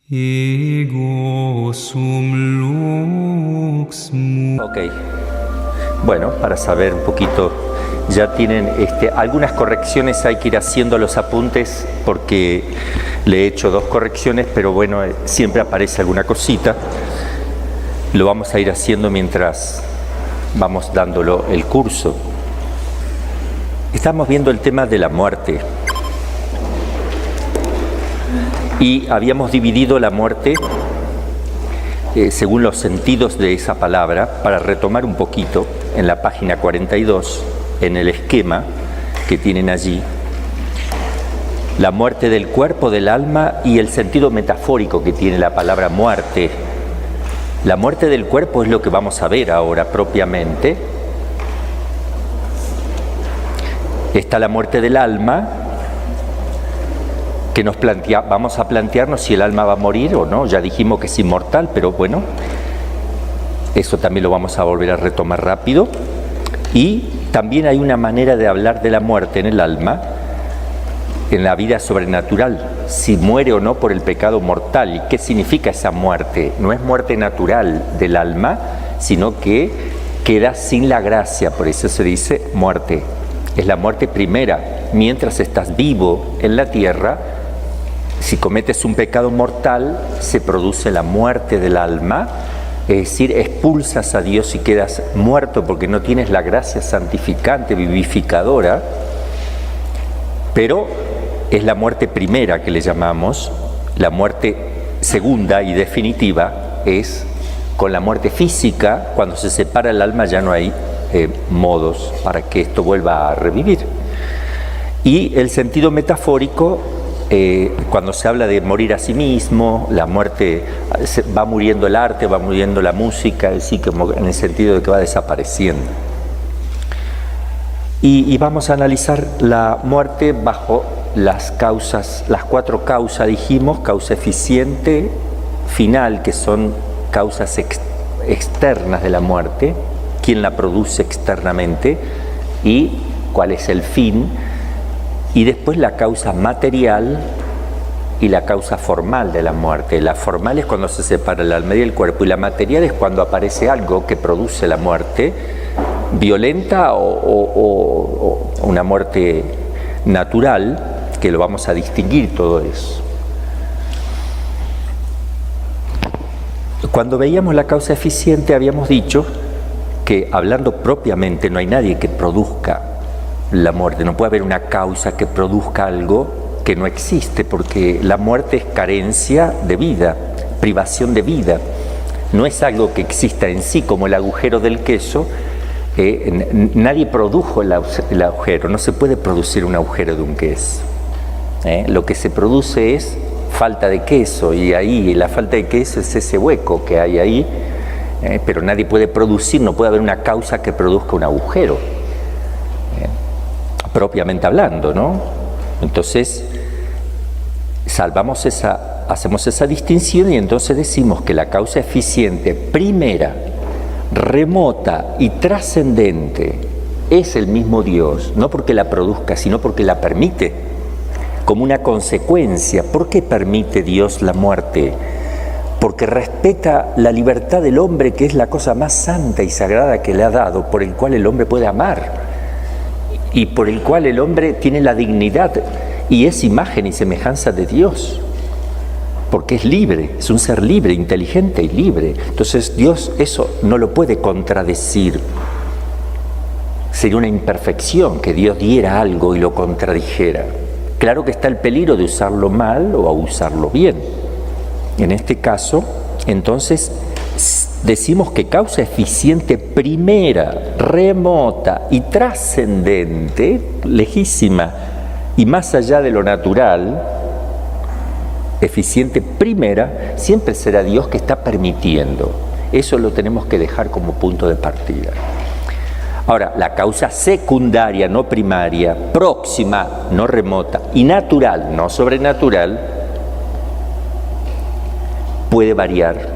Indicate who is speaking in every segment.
Speaker 1: Ego sum lux mu.
Speaker 2: Ok, bueno, para saber un poquito, ya tienen algunas correcciones, hay que ir haciendo los apuntes porque le he hecho 2 correcciones, pero bueno, siempre aparece alguna cosita. Lo vamos a ir haciendo mientras vamos dándolo el curso. Estamos viendo el tema de la muerte. Y habíamos dividido la muerte según los sentidos de esa palabra, para retomar un poquito en la página 42, en el esquema que tienen allí, la muerte del cuerpo, del alma y el sentido metafórico que tiene la palabra muerte. La muerte del cuerpo es lo que vamos a ver ahora propiamente. Está la muerte del alma, que vamos a plantearnos si el alma va a morir o no. Ya dijimos que es inmortal, pero bueno, eso también lo vamos a volver a retomar rápido. Y también hay una manera de hablar de la muerte en el alma, en la vida sobrenatural, si muere o no por el pecado mortal. ¿Y qué significa esa muerte? No es muerte natural del alma, sino que queda sin la gracia, por eso se dice muerte. Es la muerte primera. Mientras estás vivo en la tierra, si cometes un pecado mortal, se produce la muerte del alma, es decir, expulsas a Dios y quedas muerto porque no tienes la gracia santificante, vivificadora, pero es la muerte primera que le llamamos. La muerte segunda y definitiva es con la muerte física. Cuando se separa el alma ya no hay modos para que esto vuelva a revivir. Y el sentido metafórico, cuando se habla de morir a sí mismo, la muerte, va muriendo el arte, va muriendo la música, es decir, como en el sentido de que va desapareciendo. Y vamos a analizar la muerte bajo las causas, las 4 causas, dijimos: causa eficiente, final, que son causas externas de la muerte, quién la produce externamente y cuál es el fin. Y después la causa material y la causa formal de la muerte. La formal es cuando se separa el alma y el cuerpo, y la material es cuando aparece algo que produce la muerte, violenta o una muerte natural, que lo vamos a distinguir todo eso. Cuando veíamos la causa eficiente habíamos dicho que, hablando propiamente, no hay nadie que produzca la muerte. No puede haber una causa que produzca algo que no existe, porque la muerte es carencia de vida, privación de vida. No es algo que exista en sí, como el agujero del queso. Nadie produjo el agujero, no se puede producir un agujero de un queso. Lo que se produce es falta de queso, y ahí la falta de queso es ese hueco que hay ahí, pero nadie puede producir, no puede haber una causa que produzca un agujero. Propiamente hablando, ¿no? Entonces, hacemos esa distinción, y entonces decimos que la causa eficiente, primera, remota y trascendente, es el mismo Dios, no porque la produzca, sino porque la permite, como una consecuencia. ¿Por qué permite Dios la muerte? Porque respeta la libertad del hombre, que es la cosa más santa y sagrada que le ha dado, por el cual el hombre puede amar, y por el cual el hombre tiene la dignidad y es imagen y semejanza de Dios, porque es libre, es un ser libre, inteligente y libre. Entonces Dios eso no lo puede contradecir. Sería una imperfección que Dios diera algo y lo contradijera. Claro que está el peligro de usarlo mal o usarlo bien. En este caso, entonces, decimos que causa eficiente primera, remota y trascendente, lejísima y más allá de lo natural, eficiente primera, siempre será Dios, que está permitiendo. Eso lo tenemos que dejar como punto de partida. Ahora, la causa secundaria, no primaria, próxima, no remota, y natural, no sobrenatural, puede variar.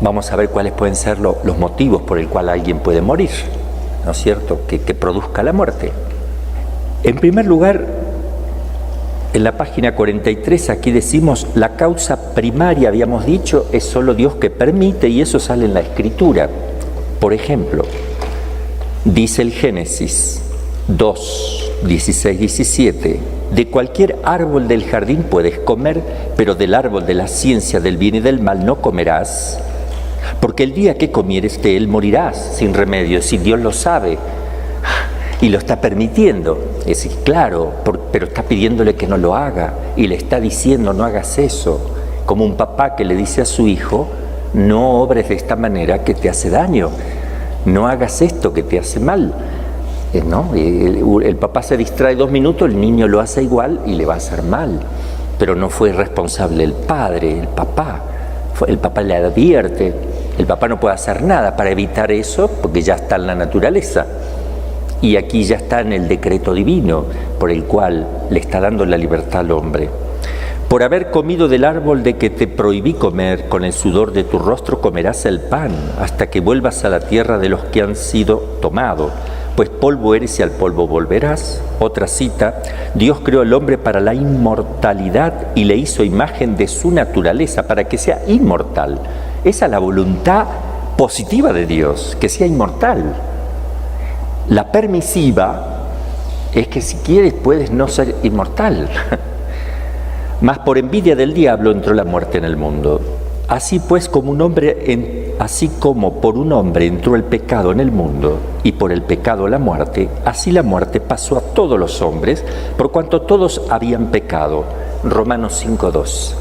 Speaker 2: Vamos a ver cuáles pueden ser los motivos por el cual alguien puede morir, ¿no es cierto?, que produzca la muerte. En primer lugar, En la página 43 aquí decimos, la causa primaria, habíamos dicho, es solo Dios que permite, y eso sale en la Escritura. Por ejemplo, dice el Génesis 2, 16, 17, de cualquier árbol del jardín puedes comer, pero del árbol de la ciencia del bien y del mal no comerás, porque el día que comieres de él morirás sin remedio. Si Dios lo sabe y lo está permitiendo, es decir, claro, pero está pidiéndole que no lo haga y le está diciendo no hagas eso, como un papá que le dice a su hijo, no obres de esta manera que te hace daño, no hagas esto que te hace mal. ¿No? El papá se distrae 2 minutos, el niño lo hace igual y le va a hacer mal, pero no fue responsable el padre, el papá le advierte, el papá no puede hacer nada para evitar eso porque ya está en la naturaleza y aquí ya está en el decreto divino por el cual le está dando la libertad al hombre. Por haber comido del árbol de que te prohibí comer, con el sudor de tu rostro comerás el pan hasta que vuelvas a la tierra de los que han sido tomados, pues polvo eres y al polvo volverás. Otra cita, Dios creó al hombre para la inmortalidad y le hizo imagen de su naturaleza para que sea inmortal. Esa es la voluntad positiva de Dios, que sea inmortal. La permisiva es que si quieres puedes no ser inmortal. Mas por envidia del diablo entró la muerte en el mundo. Así pues, así como por un hombre entró el pecado en el mundo y por el pecado la muerte, así la muerte pasó a todos los hombres, por cuanto todos habían pecado. Romanos 5:2.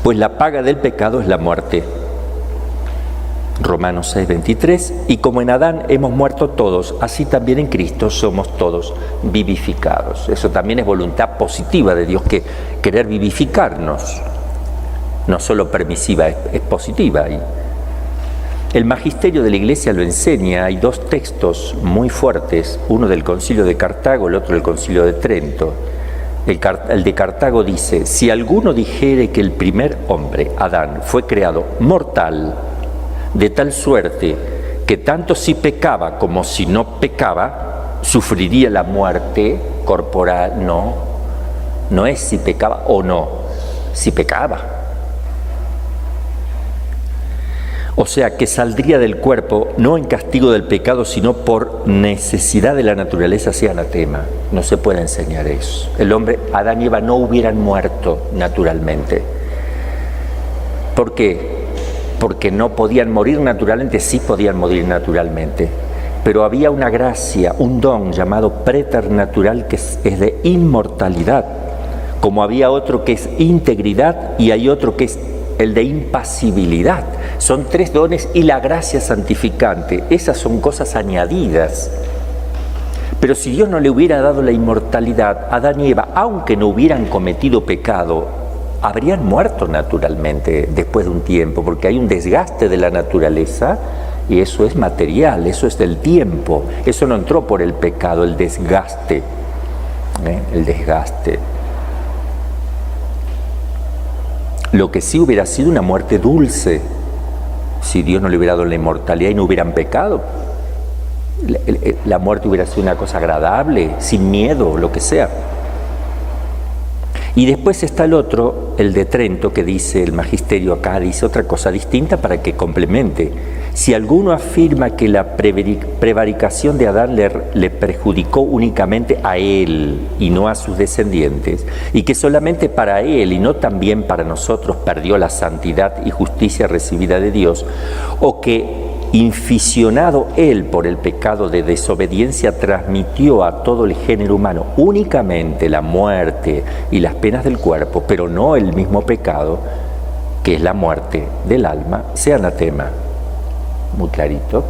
Speaker 2: Pues la paga del pecado es la muerte. Romanos 6:23. Y como en Adán hemos muerto todos, así también en Cristo somos todos vivificados. Eso también es voluntad positiva de Dios, que querer vivificarnos. No solo permisiva, es positiva. El magisterio de la Iglesia lo enseña. Hay 2 textos muy fuertes, uno del Concilio de Cartago, el otro del Concilio de Trento. El de Cartago dice, si alguno dijere que el primer hombre, Adán, fue creado mortal, de tal suerte que tanto si pecaba como si no pecaba, sufriría la muerte corporal. No es si pecaba o no, si pecaba. O sea, que saldría del cuerpo no en castigo del pecado, sino por necesidad de la naturaleza, sea anatema. No se puede enseñar eso. El hombre, Adán y Eva, no hubieran muerto naturalmente. ¿Por qué? Porque no podían morir naturalmente, sí podían morir naturalmente. Pero había una gracia, un don llamado preternatural que es de inmortalidad. Como había otro que es integridad y hay otro que es el de impasibilidad. Son 3 dones y la gracia santificante. Esas son cosas añadidas. Pero si Dios no le hubiera dado la inmortalidad, Adán y Eva, aunque no hubieran cometido pecado, habrían muerto naturalmente después de un tiempo, porque hay un desgaste de la naturaleza y eso es material, eso es del tiempo. Eso no entró por el pecado, el desgaste. El desgaste. Lo que sí hubiera sido una muerte dulce, si Dios no le hubiera dado la inmortalidad y no hubieran pecado. La muerte hubiera sido una cosa agradable, sin miedo, lo que sea. Y después está el otro, el de Trento, que dice, el magisterio acá dice otra cosa distinta para que complemente. Si alguno afirma que la prevaricación de Adán le perjudicó únicamente a él y no a sus descendientes, y que solamente para él y no también para nosotros perdió la santidad y justicia recibida de Dios, o que inficionado él por el pecado de desobediencia transmitió a todo el género humano únicamente la muerte y las penas del cuerpo, pero no el mismo pecado, que es la muerte del alma, sea anatema. Muy clarito.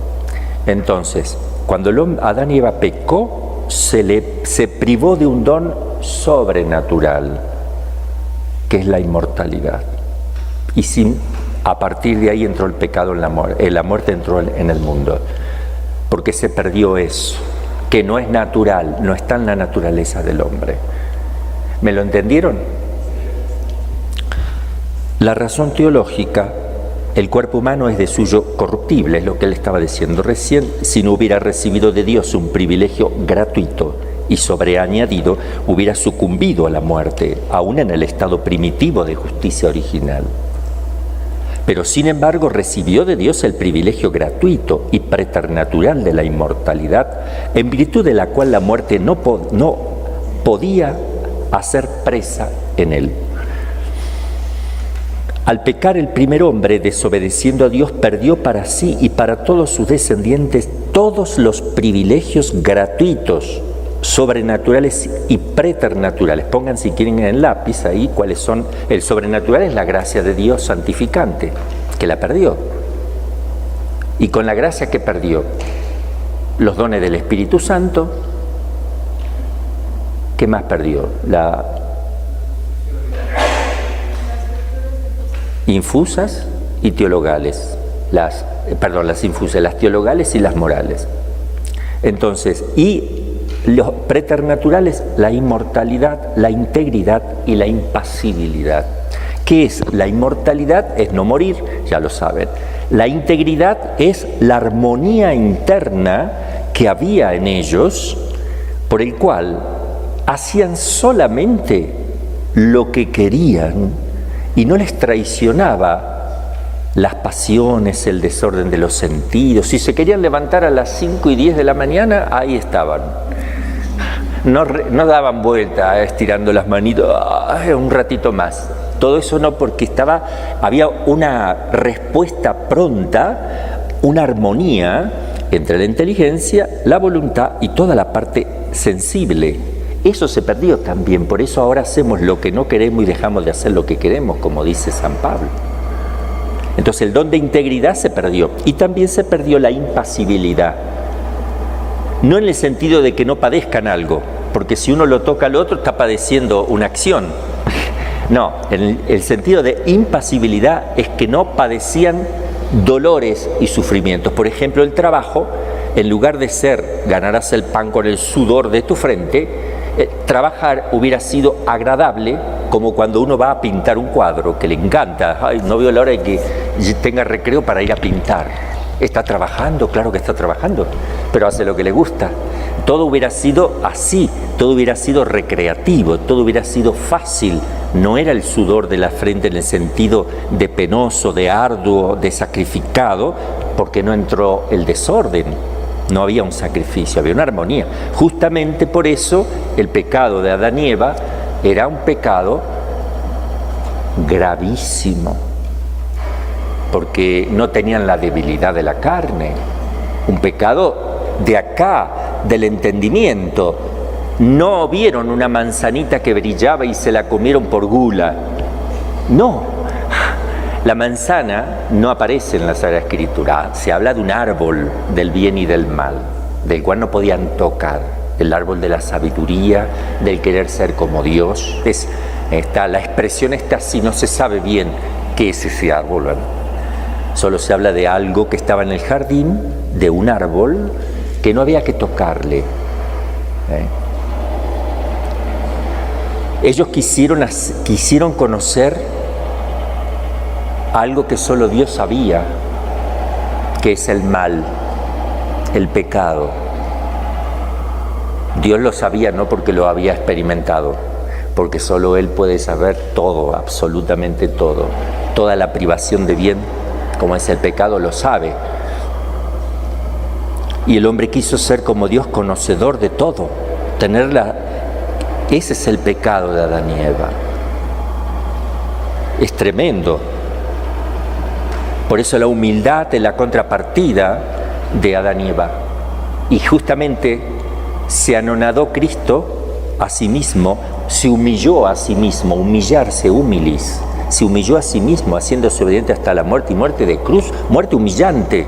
Speaker 2: Entonces, cuando Adán y Eva pecó, se privó de un don sobrenatural, que es la inmortalidad. Y a partir de ahí entró el pecado en la muerte entró en el mundo, porque se perdió eso, que no es natural, no está en la naturaleza del hombre. ¿Me lo entendieron? La razón teológica: el cuerpo humano es de suyo corruptible, es lo que él estaba diciendo recién. Si no hubiera recibido de Dios un privilegio gratuito y sobreañadido, hubiera sucumbido a la muerte, aún en el estado primitivo de justicia original. Pero sin embargo recibió de Dios el privilegio gratuito y preternatural de la inmortalidad, en virtud de la cual la muerte no podía hacer presa en él. Al pecar el primer hombre, desobedeciendo a Dios, perdió para sí y para todos sus descendientes todos los privilegios gratuitos, sobrenaturales y preternaturales. Pongan, si quieren, en el lápiz ahí cuáles son. El sobrenatural es la gracia de Dios santificante, que la perdió. Y con la gracia que perdió, los dones del Espíritu Santo. ¿Qué más perdió? Infusas y teologales. Las infusas, las teologales y las morales. Entonces, y los preternaturales, la inmortalidad, la integridad y la impasibilidad. ¿Qué es? La inmortalidad es no morir, ya lo saben. La integridad es la armonía interna que había en ellos, por el cual hacían solamente lo que querían y no les traicionaba las pasiones, el desorden de los sentidos. Si se querían levantar a las 5 y 10 de la mañana, ahí estaban. No daban vuelta estirando las manitos, un ratito más. Todo eso no, porque había una respuesta pronta, una armonía entre la inteligencia, la voluntad y toda la parte sensible. Eso se perdió también, por eso ahora hacemos lo que no queremos y dejamos de hacer lo que queremos, como dice San Pablo. Entonces el don de integridad se perdió y también se perdió la impasibilidad. No en el sentido de que no padezcan algo, porque si uno lo toca al otro está padeciendo una acción. No, el sentido de impasibilidad es que no padecían dolores y sufrimientos. Por ejemplo, el trabajo, en lugar de ser ganarás el pan con el sudor de tu frente, trabajar hubiera sido agradable, como cuando uno va a pintar un cuadro que le encanta. Ay, no veo la hora de que tenga recreo para ir a pintar. Está trabajando, claro que está trabajando, pero hace lo que le gusta. Todo hubiera sido así, todo hubiera sido recreativo, todo hubiera sido fácil. No era el sudor de la frente en el sentido de penoso, de arduo, de sacrificado, porque no entró el desorden. No había un sacrificio, había una armonía. Justamente por eso el pecado de Adán y Eva era un pecado gravísimo, porque no tenían la debilidad de la carne. Un pecado de acá, del entendimiento. No vieron una manzanita que brillaba y se la comieron por gula. No. La manzana no aparece en la Sagrada Escritura. Se habla de un árbol del bien y del mal, del cual no podían tocar. El árbol de la sabiduría, del querer ser como Dios. La expresión está así, no se sabe bien qué es ese árbol, ¿verdad? Solo se habla de algo que estaba en el jardín, de un árbol que no había que tocarle. Ellos quisieron conocer algo que solo Dios sabía, que es el mal, el pecado. Dios lo sabía no porque lo había experimentado, porque solo Él puede saber todo, absolutamente todo. Toda la privación de bien, como es el pecado, lo sabe. Y el hombre quiso ser como Dios, conocedor de todo, ese es el pecado de Adán y Eva. Es tremendo. Por eso la humildad es la contrapartida de Adán y Eva. Y justamente se anonadó Cristo a sí mismo, se humilló a sí mismo, humillarse, humilis. Se humilló a sí mismo, haciéndose obediente hasta la muerte y muerte de cruz, muerte humillante.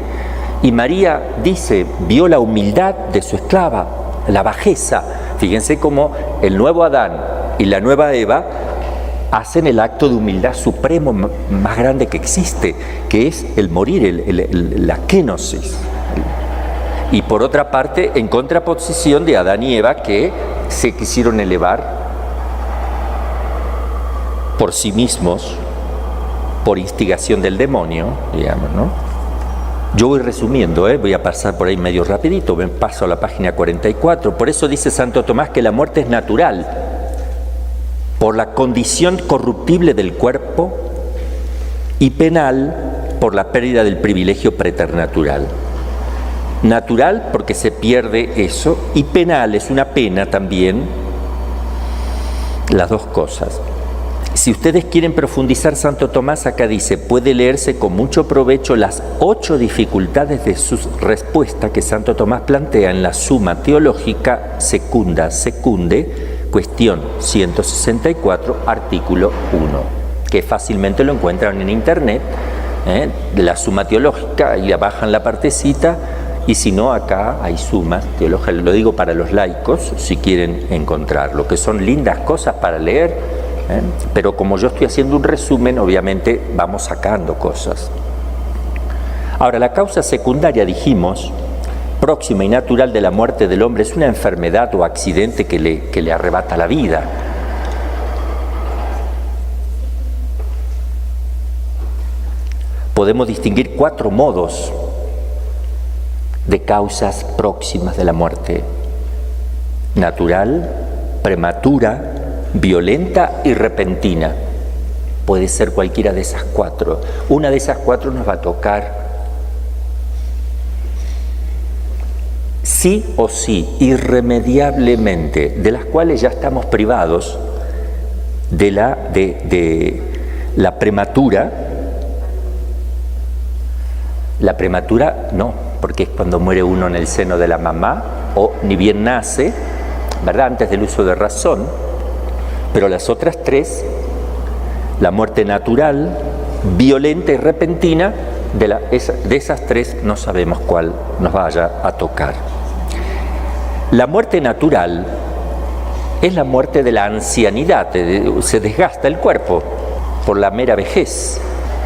Speaker 2: Y María dice, vio la humildad de su esclava, la bajeza. Fíjense cómo el nuevo Adán y la nueva Eva hacen el acto de humildad supremo más grande que existe, que es el morir, la kenosis. Y por otra parte, en contraposición de Adán y Eva, que se quisieron elevar por sí mismos, por instigación del demonio, digamos, ¿no? Yo voy resumiendo, voy a pasar por ahí medio rapidito, me paso a la página 44. Por eso dice Santo Tomás que la muerte es natural, por la condición corruptible del cuerpo, y penal por la pérdida del privilegio preternatural. Natural porque se pierde eso, y penal es una pena también, las dos cosas. Si ustedes quieren profundizar, Santo Tomás acá dice, puede leerse con mucho provecho las 8 dificultades de su respuesta que Santo Tomás plantea en la Suma Teológica Secunde, cuestión 164, artículo 1, que fácilmente lo encuentran en internet, de la Suma Teológica, y bajan la partecita, y si no, acá hay sumas teológicas, lo digo para los laicos, si quieren encontrarlo, que son lindas cosas para leer, pero como yo estoy haciendo un resumen, obviamente vamos sacando cosas. Ahora, la causa secundaria, dijimos, próxima y natural de la muerte del hombre, es una enfermedad o accidente que le arrebata la vida. Podemos distinguir 4 modos de causas próximas de la muerte: natural, prematura, violenta y repentina. Puede ser cualquiera de esas 4. Una de esas 4 nos va a tocar sí o sí, irremediablemente, de las cuales ya estamos privados, de la prematura. La prematura no, porque es cuando muere uno en el seno de la mamá, o ni bien nace, ¿verdad?, antes del uso de razón. Pero las otras 3, la muerte natural, violenta y repentina, de esas 3 no sabemos cuál nos vaya a tocar. La muerte natural es la muerte de la ancianidad, se desgasta el cuerpo por la mera vejez,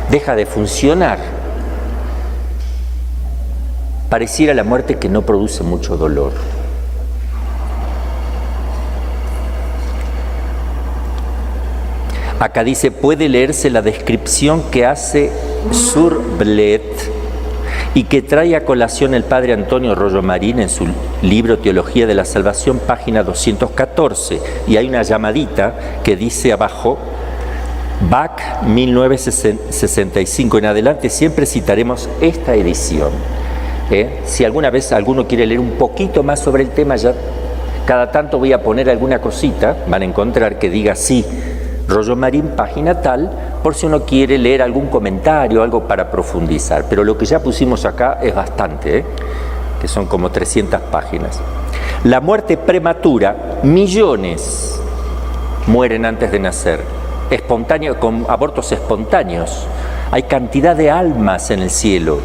Speaker 2: deja de funcionar. Pareciera la muerte que no produce mucho dolor. Acá dice, puede leerse la descripción que hace Surblet y que trae a colación el padre Antonio Rollo Marín en su libro Teología de la Salvación, página 214. Y hay una llamadita que dice abajo, Bach 1965 en adelante, siempre citaremos esta edición. Si alguna vez alguno quiere leer un poquito más sobre el tema, ya cada tanto voy a poner alguna cosita, van a encontrar que diga sí, Rollo Marín, página tal, por si uno quiere leer algún comentario, algo para profundizar. Pero lo que ya pusimos acá es bastante, que son como 300 páginas. La muerte prematura, millones mueren antes de nacer, espontáneo, con abortos espontáneos. Hay cantidad de almas en el cielo.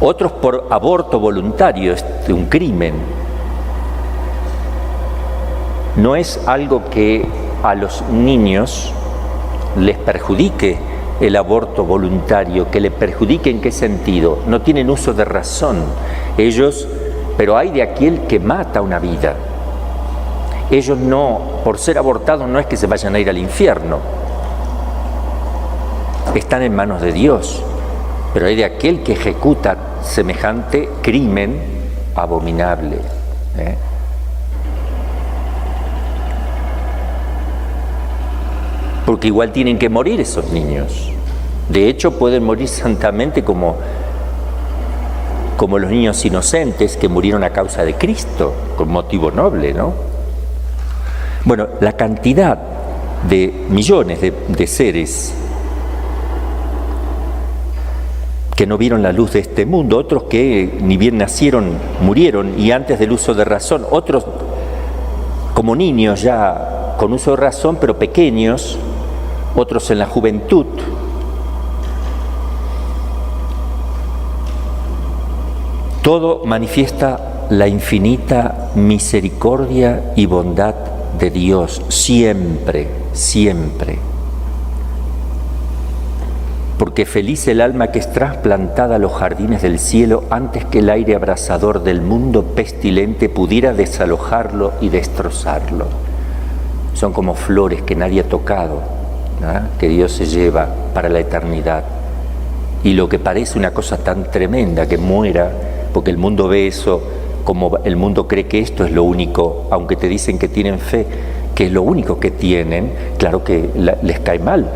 Speaker 2: Otros por aborto voluntario, es un crimen. No es algo que a los niños les perjudique el aborto voluntario, que le perjudique ¿en qué sentido? No tienen uso de razón. Ellos, pero hay de aquel que mata una vida. Ellos no, por ser abortados no es que se vayan a ir al infierno. Están en manos de Dios. Pero hay de aquel que ejecuta semejante crimen abominable. Porque igual tienen que morir esos niños. De hecho, pueden morir santamente como los niños inocentes que murieron a causa de Cristo, con motivo noble, ¿no? Bueno, la cantidad de millones de seres que no vieron la luz de este mundo, otros que ni bien nacieron, murieron y antes del uso de razón, otros como niños ya con uso de razón, pero pequeños, otros en la juventud. Todo manifiesta la infinita misericordia y bondad de Dios, siempre, siempre. Porque feliz el alma que es trasplantada a los jardines del cielo antes que el aire abrasador del mundo pestilente pudiera desalojarlo y destrozarlo. Son como flores que nadie ha tocado, ¿no?, que Dios se lleva para la eternidad. Y lo que parece una cosa tan tremenda, que muera, porque el mundo ve eso, como el mundo cree que esto es lo único, aunque te dicen que tienen fe, que es lo único que tienen, claro que les cae mal.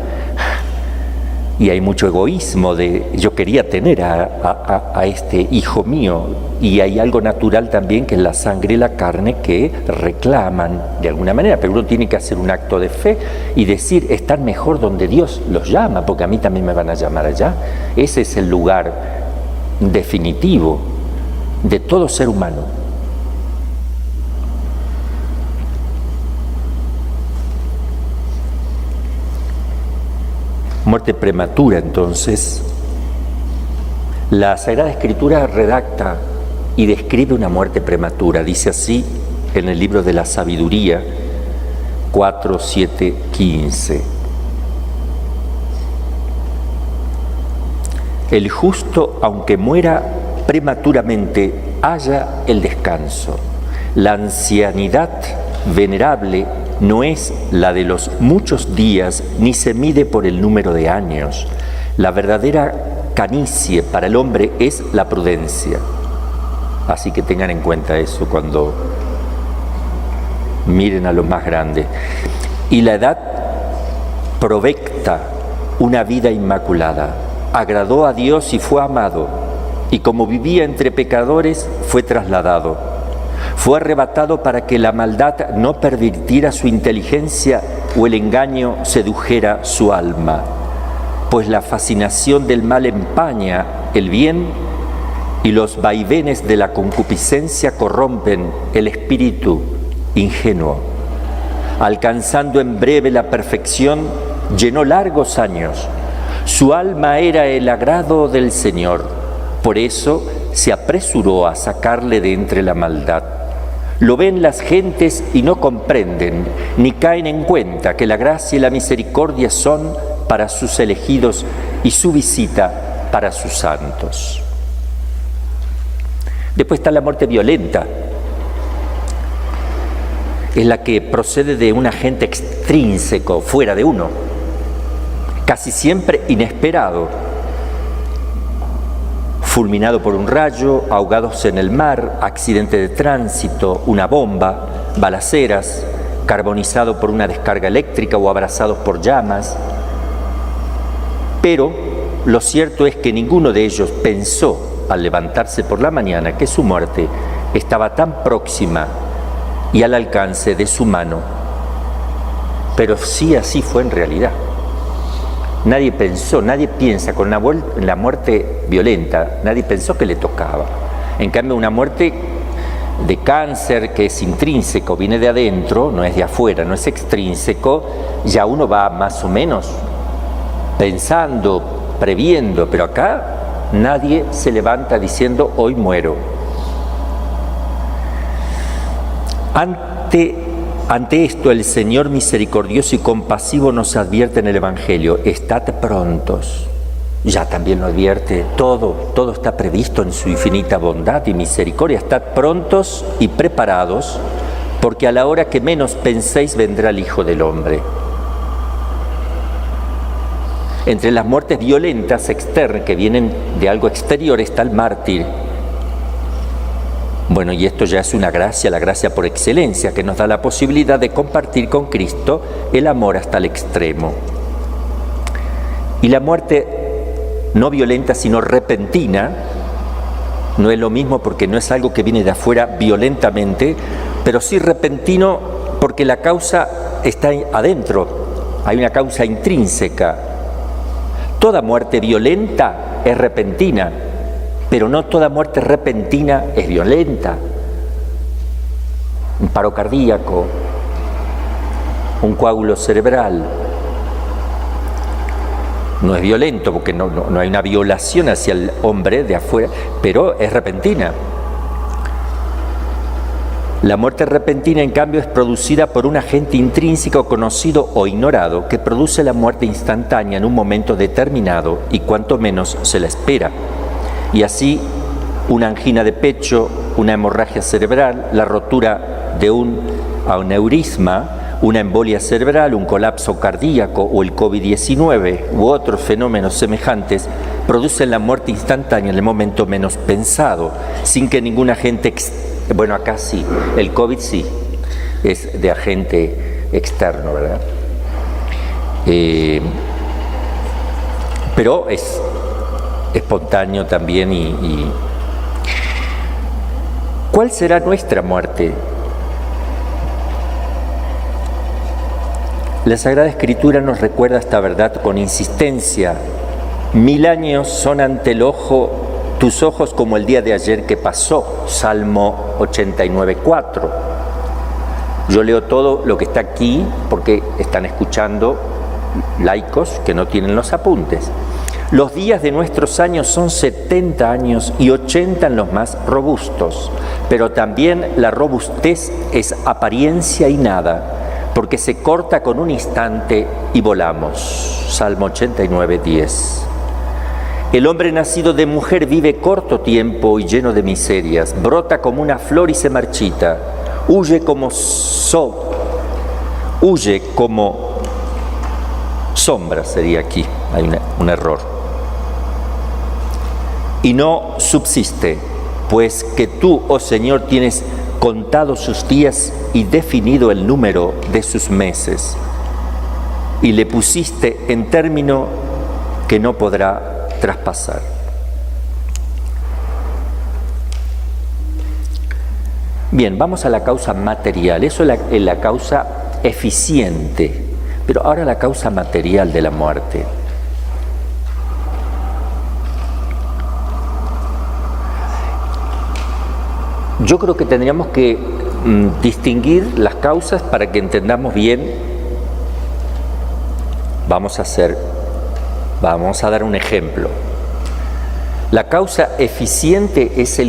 Speaker 2: Y hay mucho egoísmo de yo quería tener a este hijo mío, y hay algo natural también que es la sangre y la carne que reclaman de alguna manera, pero uno tiene que hacer un acto de fe y decir, están mejor donde Dios los llama, porque a mí también me van a llamar allá. Ese es el lugar definitivo de todo ser humano. Muerte prematura, entonces. La Sagrada Escritura redacta y describe una muerte prematura. Dice así en el libro de la Sabiduría 4, 7, 15. El justo, aunque muera prematuramente, halla el descanso. La ancianidad venerable no es la de los muchos días, ni se mide por el número de años. La verdadera canicie para el hombre es la prudencia. Así que tengan en cuenta eso cuando miren a los más grandes. Y la edad provecta una vida inmaculada. Agradó a Dios y fue amado, y como vivía entre pecadores, fue trasladado. Fue arrebatado para que la maldad no pervirtiera su inteligencia o el engaño sedujera su alma, pues la fascinación del mal empaña el bien y los vaivenes de la concupiscencia corrompen el espíritu ingenuo. Alcanzando en breve la perfección, llenó largos años. Su alma era el agrado del Señor, por eso se apresuró a sacarle de entre la maldad. Lo ven las gentes y no comprenden, ni caen en cuenta que la gracia y la misericordia son para sus elegidos y su visita para sus santos. Después está la muerte violenta. Es la que procede de un agente extrínseco, fuera de uno, casi siempre inesperado. Fulminado por un rayo, ahogados en el mar, accidente de tránsito, una bomba, balaceras, carbonizado por una descarga eléctrica o abrazados por llamas. Pero lo cierto es que ninguno de ellos pensó al levantarse por la mañana que su muerte estaba tan próxima y al alcance de su mano. Pero sí, así fue en realidad. Nadie pensó, nadie piensa con la muerte violenta, nadie pensó que le tocaba. En cambio, una muerte de cáncer que es intrínseco, viene de adentro, no es de afuera, no es extrínseco, ya uno va más o menos pensando, previendo, pero acá nadie se levanta diciendo hoy muero. Ante esto, el Señor misericordioso y compasivo nos advierte en el Evangelio: estad prontos. Ya también lo advierte, todo está previsto en su infinita bondad y misericordia. Estad prontos y preparados, porque a la hora que menos penséis vendrá el Hijo del Hombre. Entre las muertes violentas externas que vienen de algo exterior está el mártir. Bueno, y esto ya es una gracia, la gracia por excelencia, que nos da la posibilidad de compartir con Cristo el amor hasta el extremo. Y la muerte no violenta, sino repentina, no es lo mismo porque no es algo que viene de afuera violentamente, pero sí repentino porque la causa está adentro, hay una causa intrínseca. Toda muerte violenta es repentina, pero no toda muerte repentina es violenta. Un paro cardíaco, un coágulo cerebral, no es violento porque no hay una violación hacia el hombre de afuera, pero es repentina. La muerte repentina, en cambio, es producida por un agente intrínseco conocido o ignorado que produce la muerte instantánea en un momento determinado y cuanto menos se la espera. Y así, una angina de pecho, una hemorragia cerebral, la rotura de un aneurisma, una embolia cerebral, un colapso cardíaco o el COVID-19 u otros fenómenos semejantes producen la muerte instantánea en el momento menos pensado, sin que ningún agente, bueno, acá sí, el COVID sí, es de agente externo, ¿verdad? Pero es espontáneo también y ¿cuál será nuestra muerte? La Sagrada Escritura nos recuerda esta verdad con insistencia. 1000 años son ante el ojo, tus ojos como el día de ayer que pasó. Salmo 89:4. Yo leo todo lo que está aquí porque están escuchando laicos que no tienen los apuntes. Los días de nuestros años son 70 años y 80 en los más robustos, pero también la robustez es apariencia y nada, porque se corta con un instante y volamos. Salmo 89:10. El hombre nacido de mujer vive corto tiempo y lleno de miserias, brota como una flor y se marchita, huye como sombra, sería aquí, hay un error. Y no subsiste, pues que tú, oh Señor, tienes contado sus días y definido el número de sus meses, y le pusiste en término que no podrá traspasar. Bien, vamos a la causa material. Eso es la causa eficiente, pero ahora la causa material de la muerte. Yo creo que tendríamos que distinguir las causas para que entendamos bien. Vamos a dar un ejemplo. La causa eficiente es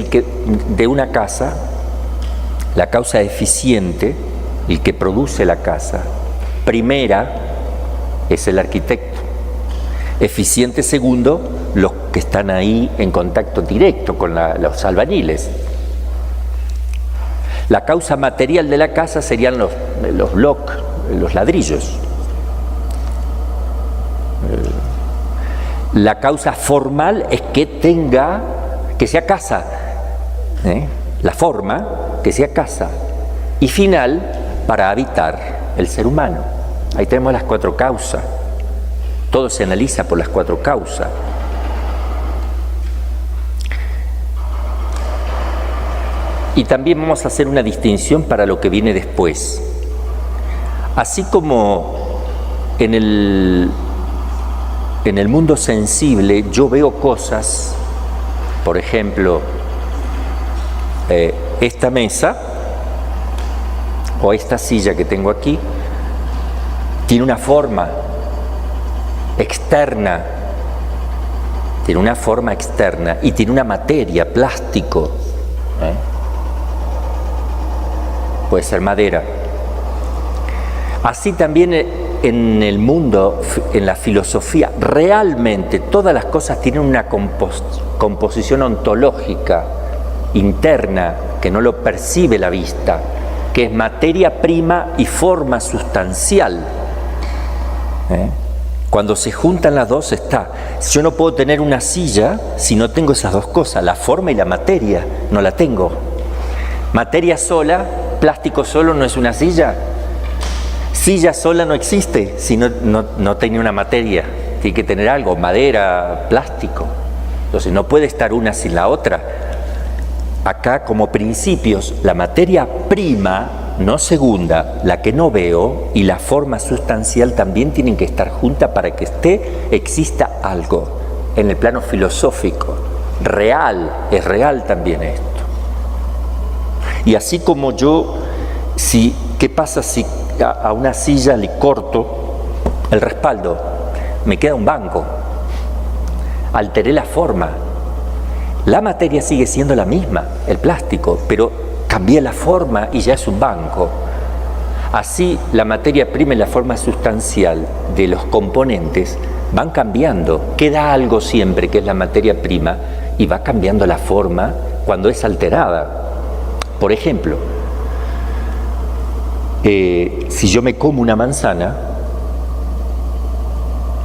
Speaker 2: de una casa. La causa eficiente, el que produce la casa. Primera es el arquitecto. Eficiente segundo, los que están ahí en contacto directo con los albañiles. La causa material de la casa serían los bloques, los ladrillos. La causa formal es que sea casa, la forma, que sea casa. Y final, para habitar el ser humano. Ahí tenemos las 4 causas. Todo se analiza por las 4 causas. Y también vamos a hacer una distinción para lo que viene después. Así como en el mundo sensible yo veo cosas, por ejemplo, esta mesa o esta silla que tengo aquí tiene una forma externa, y tiene una materia, plástico, puede ser madera. Así también en el mundo, en la filosofía, realmente todas las cosas tienen una composición ontológica interna que no lo percibe la vista, que es materia prima y forma sustancial. Cuando se juntan las dos está. Yo no puedo tener una silla si no tengo esas dos cosas, la forma y la materia, no la tengo. Materia sola, plástico solo no es una silla. Silla sola no existe si no tiene una materia, tiene que tener algo, madera, plástico. Entonces no puede estar una sin la otra. Acá como principios, la materia prima, no segunda, la que no veo, y la forma sustancial también tienen que estar juntas para que exista algo en el plano filosófico. Es real también esto. Y así como ¿qué pasa si a una silla le corto el respaldo? Me queda un banco. Alteré la forma. La materia sigue siendo la misma, el plástico, pero cambié la forma y ya es un banco. Así la materia prima y la forma sustancial de los componentes van cambiando. Queda algo siempre que es la materia prima y va cambiando la forma cuando es alterada. Por ejemplo, si yo me como una manzana,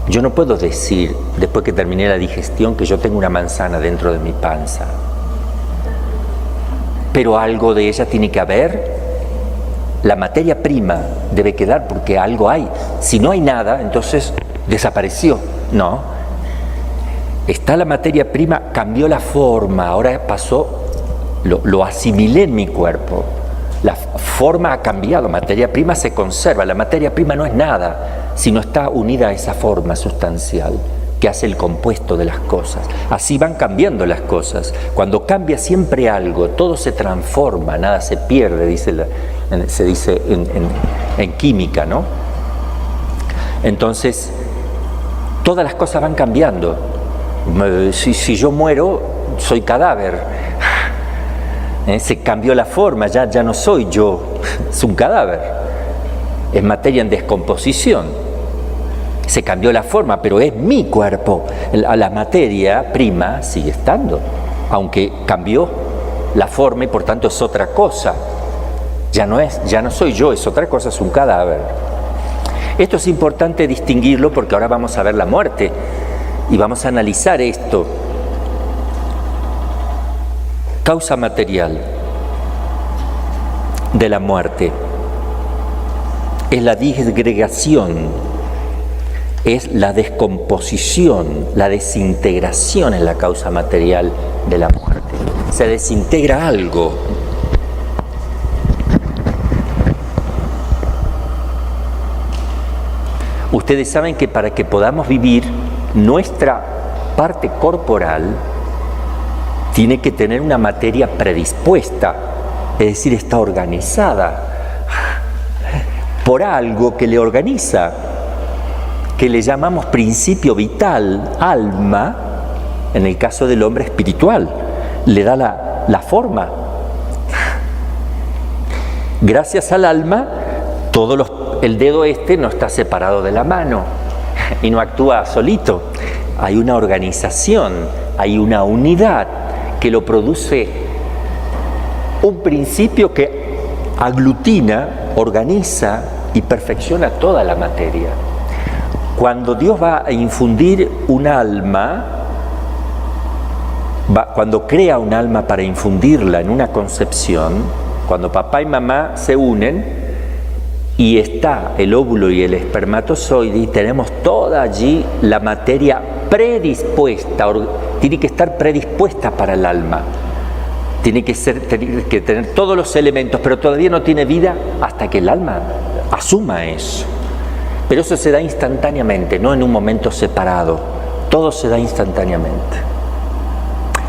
Speaker 2: Yo no puedo decir, después que terminé la digestión, que yo tengo una manzana dentro de mi panza. Pero algo de ella tiene que haber. La materia prima debe quedar porque algo hay. Si no hay nada, entonces desapareció. No. Está la materia prima, cambió la forma, ahora pasó, lo asimilé en mi cuerpo. La forma ha cambiado, materia prima se conserva. La materia prima no es nada, sino está unida a esa forma sustancial que hace el compuesto de las cosas. Así van cambiando las cosas. Cuando cambia siempre algo, todo se transforma, nada se pierde, se dice en química, ¿no? Entonces, todas las cosas van cambiando. Si yo muero, soy cadáver. Se cambió la forma, ya no soy yo, es un cadáver. Es materia en descomposición. Se cambió la forma, pero es mi cuerpo. La materia prima sigue estando, aunque cambió la forma y por tanto es otra cosa. Ya no soy yo, es otra cosa, es un cadáver. Esto es importante distinguirlo porque ahora vamos a ver la muerte y vamos a analizar esto. Causa material de la muerte es la disgregación, es la descomposición, la desintegración en la causa material de la muerte. Se desintegra algo. Ustedes saben que para que podamos vivir, nuestra parte corporal tiene que tener una materia predispuesta, es decir, está organizada por algo que le organiza, que le llamamos principio vital, alma, en el caso del hombre espiritual, le da la forma. Gracias al alma, el dedo no está separado de la mano y no actúa solito. Hay una organización, hay una unidad que lo produce un principio que aglutina, organiza y perfecciona toda la materia. Cuando Dios va a infundir un alma, cuando crea un alma para infundirla en una concepción, cuando papá y mamá se unen y está el óvulo y el espermatozoide y tenemos toda allí la materia predispuesta, tiene que estar predispuesta para el alma, tiene que tener todos los elementos, pero todavía no tiene vida hasta que el alma asuma eso. Pero eso se da instantáneamente, no en un momento separado, todo se da instantáneamente.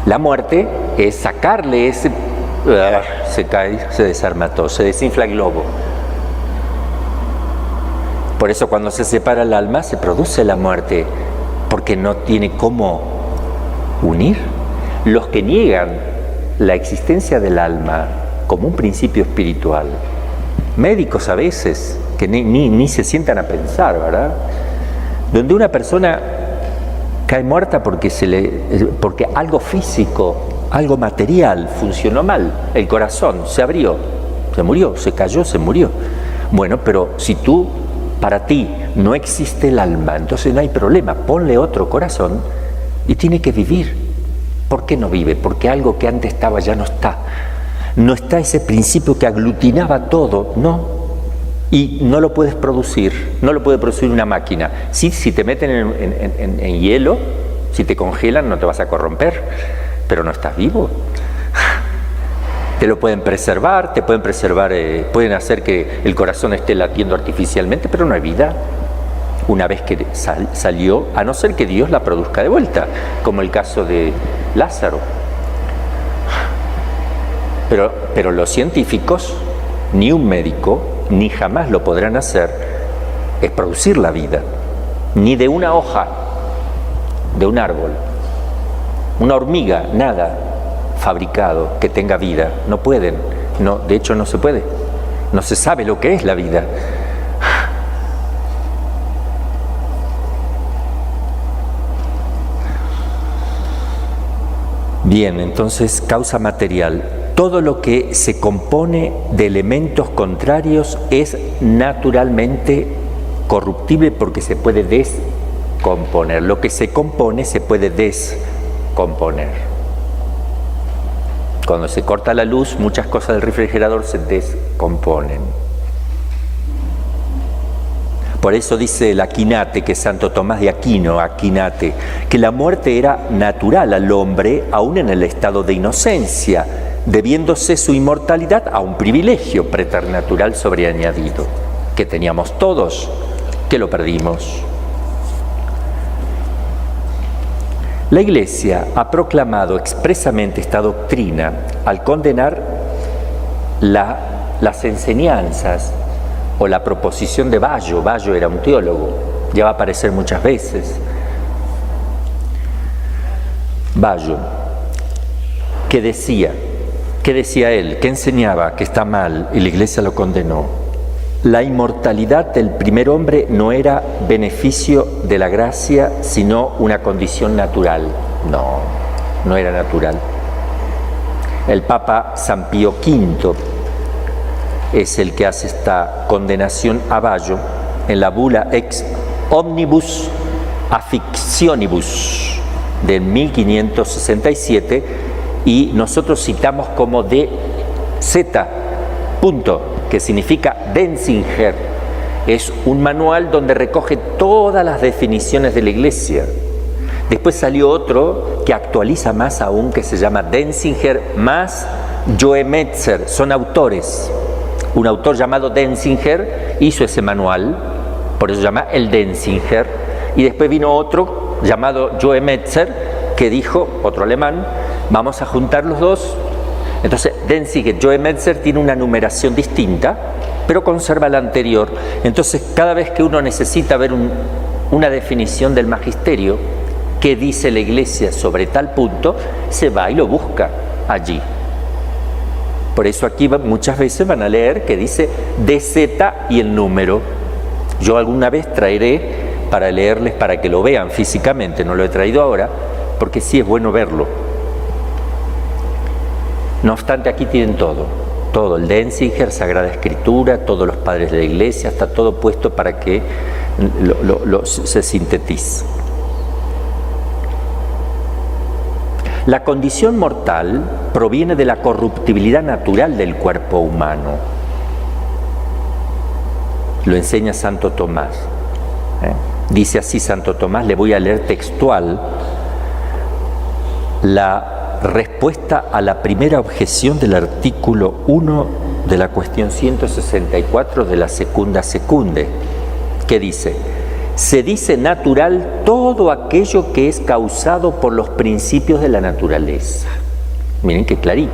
Speaker 2: La muerte es sacarle ese, se cae, se desarma todo, se desinfla el globo. Por eso cuando se separa el alma se produce la muerte, porque no tiene cómo unir. Los que niegan la existencia del alma como un principio espiritual, médicos a veces, que ni se sientan a pensar, ¿verdad? Donde una persona cae muerta porque algo físico, algo material funcionó mal, el corazón se abrió, se murió, se cayó, se murió. Bueno, pero si para ti no existe el alma, entonces no hay problema, ponle otro corazón y tiene que vivir. ¿Por qué no vive? Porque algo que antes estaba ya no está. No está ese principio que aglutinaba todo, no. Y no lo puedes producir, no lo puede producir una máquina. Sí, si te meten en hielo, si te congelan no te vas a corromper, pero no estás vivo. Te lo pueden preservar, pueden hacer que el corazón esté latiendo artificialmente, pero no hay vida. Una vez que salió, a no ser que Dios la produzca de vuelta, como el caso de Lázaro. Pero los científicos, ni un médico, ni jamás lo podrán hacer, es producir la vida, ni de una hoja, de un árbol, una hormiga, nada fabricado que tenga vida, no pueden, no, de hecho no se puede, no se sabe lo que es la vida. Bien, entonces causa material. Todo lo que se compone de elementos contrarios es naturalmente corruptible porque se puede componer. Lo que se compone se puede descomponer. Cuando se corta la luz, muchas cosas del refrigerador se descomponen. Por eso dice el Aquinate, que es Santo Tomás de Aquino, Aquinate, que la muerte era natural al hombre, aún en el estado de inocencia, debiéndose su inmortalidad a un privilegio preternatural sobreañadido, que teníamos todos, que lo perdimos. La Iglesia ha proclamado expresamente esta doctrina al condenar las enseñanzas o la proposición de Bayo. Bayo era un teólogo, ya va a aparecer muchas veces. Bayo, ¿qué decía él? ¿Qué enseñaba? Que está mal y la Iglesia lo condenó. La inmortalidad del primer hombre no era beneficio de la gracia, sino una condición natural. No era natural. El Papa San Pío V es el que hace esta condenación a Bayo en la bula Ex Omnibus Afflictionibus de 1567, y nosotros citamos como DZ, que significa Denzinger. Es un manual donde recoge todas las definiciones de la Iglesia. Después salió otro que actualiza más aún, que se llama Denzinger más Joe Metzer, son autores. Un autor llamado Denzinger hizo ese manual, por eso se llama el Denzinger, y después vino otro llamado Joe Metzer que dijo, otro alemán, vamos a juntar los dos. Entonces Denzinger, Joe Metzer tiene una numeración distinta, pero conserva la anterior. Entonces cada vez que uno necesita ver una definición del magisterio, qué dice la Iglesia sobre tal punto, se va y lo busca allí. Por eso aquí muchas veces van a leer que dice DZ y el número. Yo alguna vez traeré para leerles, para que lo vean físicamente, no lo he traído ahora, porque sí es bueno verlo. No obstante, aquí tienen todo, el Denzinger, Sagrada Escritura, todos los padres de la Iglesia, está todo puesto para que se sintetice. La condición mortal proviene de la corruptibilidad natural del cuerpo humano. Lo enseña Santo Tomás. Dice así Santo Tomás, le voy a leer textual la respuesta a la primera objeción del artículo 1 de la cuestión 164 de la Secunda Secunde, que dice: se dice natural todo aquello que es causado por los principios de la naturaleza. Miren qué clarito.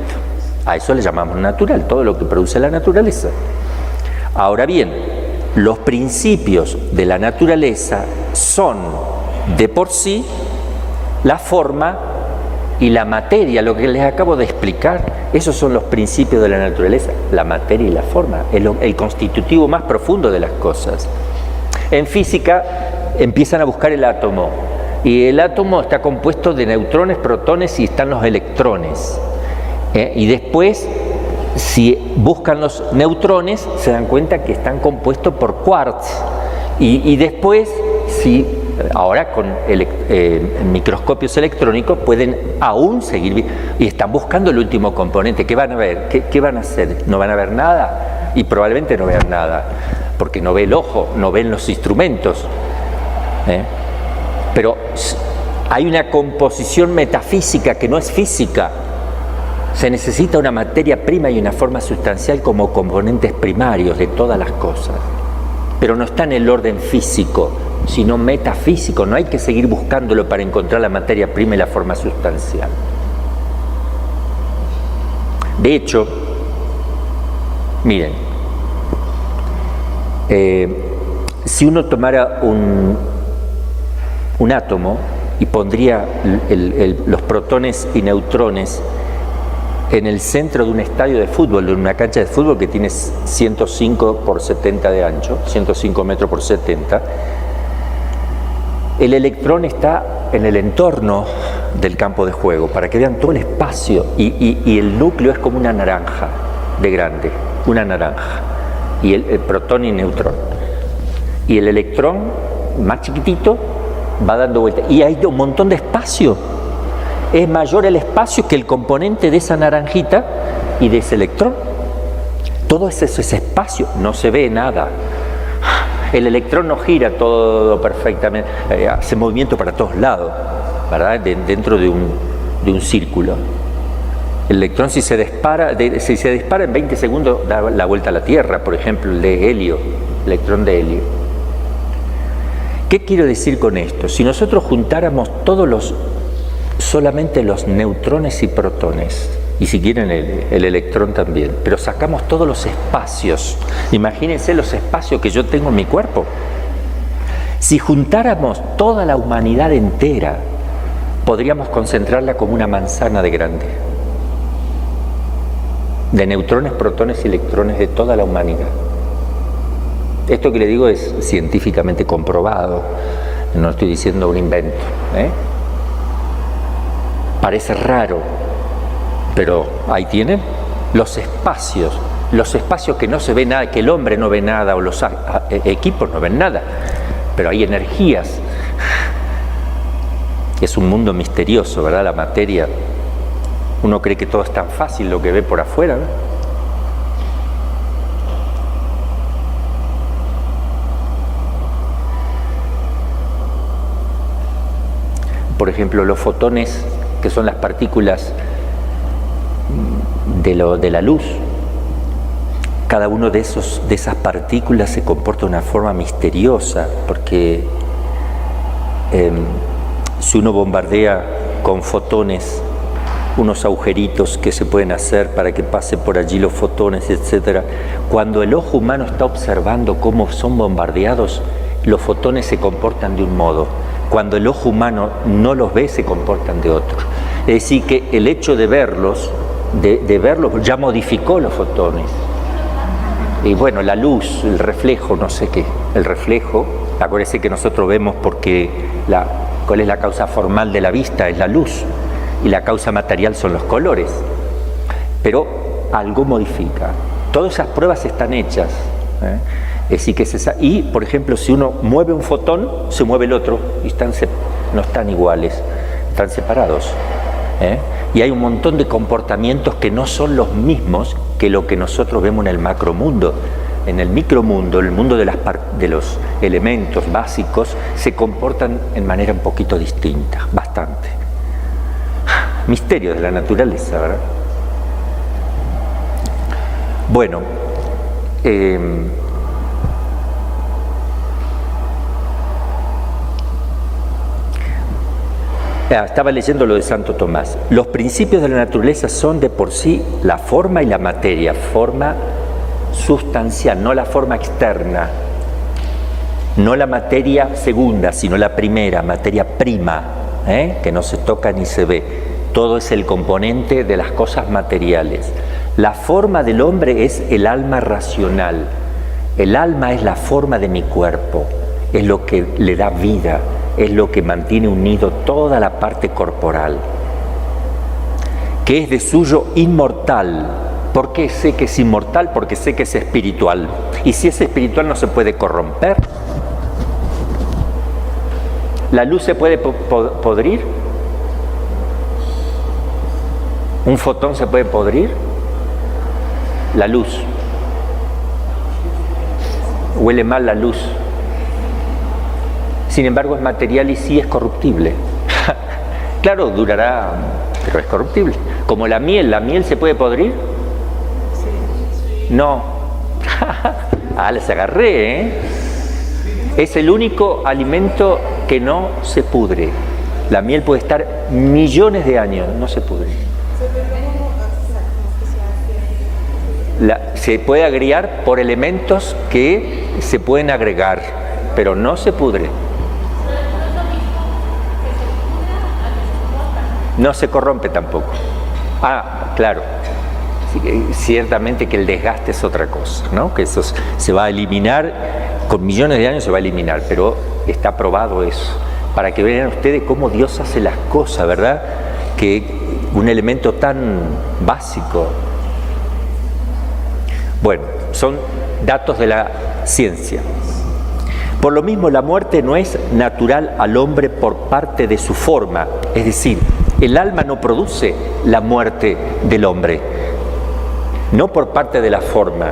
Speaker 2: A eso le llamamos natural, todo lo que produce la naturaleza. Ahora bien, los principios de la naturaleza son de por sí la forma y la materia, lo que les acabo de explicar. Esos son los principios de la naturaleza, la materia y la forma, el constitutivo más profundo de las cosas. En física empiezan a buscar el átomo, y el átomo está compuesto de neutrones, protones y están los electrones. Y después, si buscan los neutrones, se dan cuenta que están compuestos por quarks. Y después, ahora con microscopios electrónicos pueden aún seguir, y están buscando el último componente. ¿Qué van a ver? ¿Qué van a hacer? ¿No van a ver nada? Y probablemente no vean nada, porque no ve el ojo, no ven los instrumentos. Pero hay una composición metafísica que no es física. Se necesita una materia prima y una forma sustancial como componentes primarios de todas las cosas. Pero no está en el orden físico, sino metafísico. No hay que seguir buscándolo para encontrar la materia prima y la forma sustancial. De hecho, miren, si uno tomara un átomo y pondría los protones y neutrones en el centro de un estadio de fútbol, de una cancha de fútbol que tiene 105 por 70 de ancho, 105 metros por 70, el electrón está en el entorno del campo de juego, para que vean todo el espacio, y el núcleo es como una naranja de grande, una naranja, y el protón y neutrón. Y el electrón, más chiquitito, va dando vuelta. Y hay un montón de espacio. Es mayor el espacio que el componente de esa naranjita y de ese electrón. Todo ese espacio, no se ve nada. El electrón no gira todo perfectamente, hace movimiento para todos lados, ¿verdad? Dentro de un círculo. El electrón, si se dispara en 20 segundos, da la vuelta a la Tierra, por ejemplo, el de helio, electrón de helio. ¿Qué quiero decir con esto? Si nosotros juntáramos solamente los neutrones y protones, y si quieren el electrón también, pero sacamos todos los espacios, imagínense los espacios que yo tengo en mi cuerpo. Si juntáramos toda la humanidad entera, podríamos concentrarla como una manzana de grande, de neutrones, protones y electrones de toda la humanidad. Esto que le digo es científicamente comprobado, no estoy diciendo un invento, Parece raro, pero ahí tienen los espacios que no se ve nada, que el hombre no ve nada o los equipos no ven nada, pero hay energías. Es un mundo misterioso, ¿verdad? La materia. Uno cree que todo es tan fácil lo que ve por afuera, ¿no? Por ejemplo, los fotones, que son las partículas de la luz, cada uno de esas partículas se comporta de una forma misteriosa, porque si uno bombardea con fotones unos agujeritos que se pueden hacer para que pasen por allí los fotones, etc. Cuando el ojo humano está observando cómo son bombardeados, los fotones se comportan de un modo. Cuando el ojo humano no los ve, se comportan de otro. Es decir, que el hecho de verlos, de verlos ya modificó los fotones. Y bueno, la luz, el reflejo, no sé qué, el reflejo, acuérdense que nosotros vemos porque ¿cuál es la causa formal de la vista? Es la luz. Y la causa material son los colores. Pero algo modifica. Todas esas pruebas están hechas. Es decir, y, por ejemplo, si uno mueve un fotón, se mueve el otro y no están iguales, están separados. Y hay un montón de comportamientos que no son los mismos que lo que nosotros vemos en el macromundo. En el micromundo, el mundo de los elementos básicos, se comportan en manera un poquito distinta, bastante. Misterios de la naturaleza, ¿verdad? Bueno, estaba leyendo lo de Santo Tomás. Los principios de la naturaleza son de por sí la forma y la materia, forma sustancial, no la forma externa, no la materia segunda, sino la primera, materia prima, que no se toca ni se ve. Todo es el componente de las cosas materiales. La forma del hombre es el alma racional. El alma es la forma de mi cuerpo, es lo que le da vida, es lo que mantiene unido toda la parte corporal, que es de suyo inmortal. ¿Por qué sé que es inmortal? Porque sé que es espiritual. Y si es espiritual no se puede corromper. ¿La luz se puede podrir? ¿Un fotón se puede podrir? La luz. Huele mal la luz. Sin embargo, es material y sí es corruptible. Claro, durará, pero es corruptible. Como la miel se puede podrir. No. Les agarré, Es el único alimento que no se pudre. La miel puede estar millones de años, no se pudre. Se puede agregar por elementos que se pueden agregar, pero no se pudre. No se corrompe tampoco. Claro. Ciertamente que el desgaste es otra cosa, ¿no? Que eso se va a eliminar, con millones de años se va a eliminar, pero está probado eso. Para que vean ustedes cómo Dios hace las cosas, ¿verdad? Que un elemento tan básico. Bueno, son datos de la ciencia. Por lo mismo, la muerte no es natural al hombre por parte de su forma, es decir, el alma no produce la muerte del hombre, no por parte de la forma,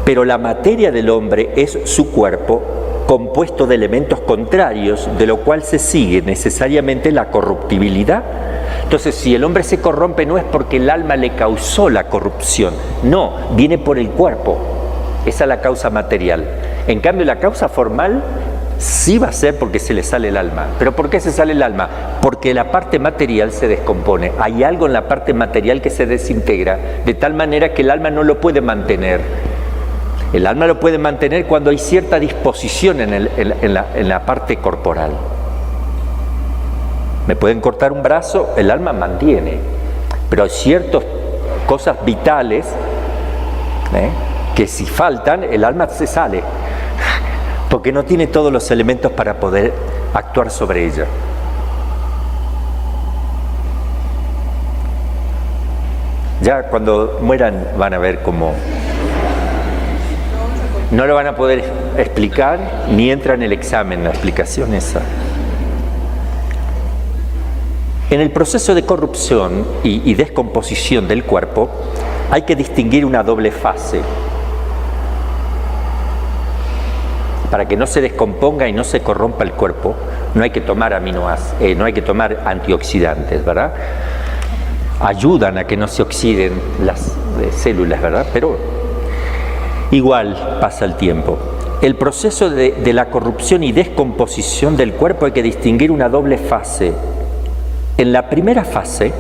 Speaker 2: pero la materia del hombre es su cuerpo, compuesto de elementos contrarios, de lo cual se sigue necesariamente la corruptibilidad. Entonces, si el hombre se corrompe, no es porque el alma le causó la corrupción, no, viene por el cuerpo. Esa es la causa material. En cambio, la causa formal sí va a ser porque se le sale el alma. ¿Pero por qué se sale el alma? Porque la parte material se descompone. Hay algo en la parte material que se desintegra, de tal manera que el alma no lo puede mantener. El alma lo puede mantener cuando hay cierta disposición en la parte corporal. Me pueden cortar un brazo, el alma mantiene. Pero hay ciertas cosas vitales, que si faltan, el alma se sale, porque no tiene todos los elementos para poder actuar sobre ella. Ya cuando mueran van a ver cómo no lo van a poder explicar, ni entra en el examen la explicación esa. En el proceso de corrupción y descomposición del cuerpo hay que distinguir una doble fase. Para que no se descomponga y no se corrompa el cuerpo, no hay que tomar no hay que tomar antioxidantes, ¿verdad? Ayudan a que no se oxiden las células, ¿verdad? Pero igual pasa el tiempo. El proceso de la corrupción y descomposición del cuerpo hay que distinguir una doble fase. En la primera fase,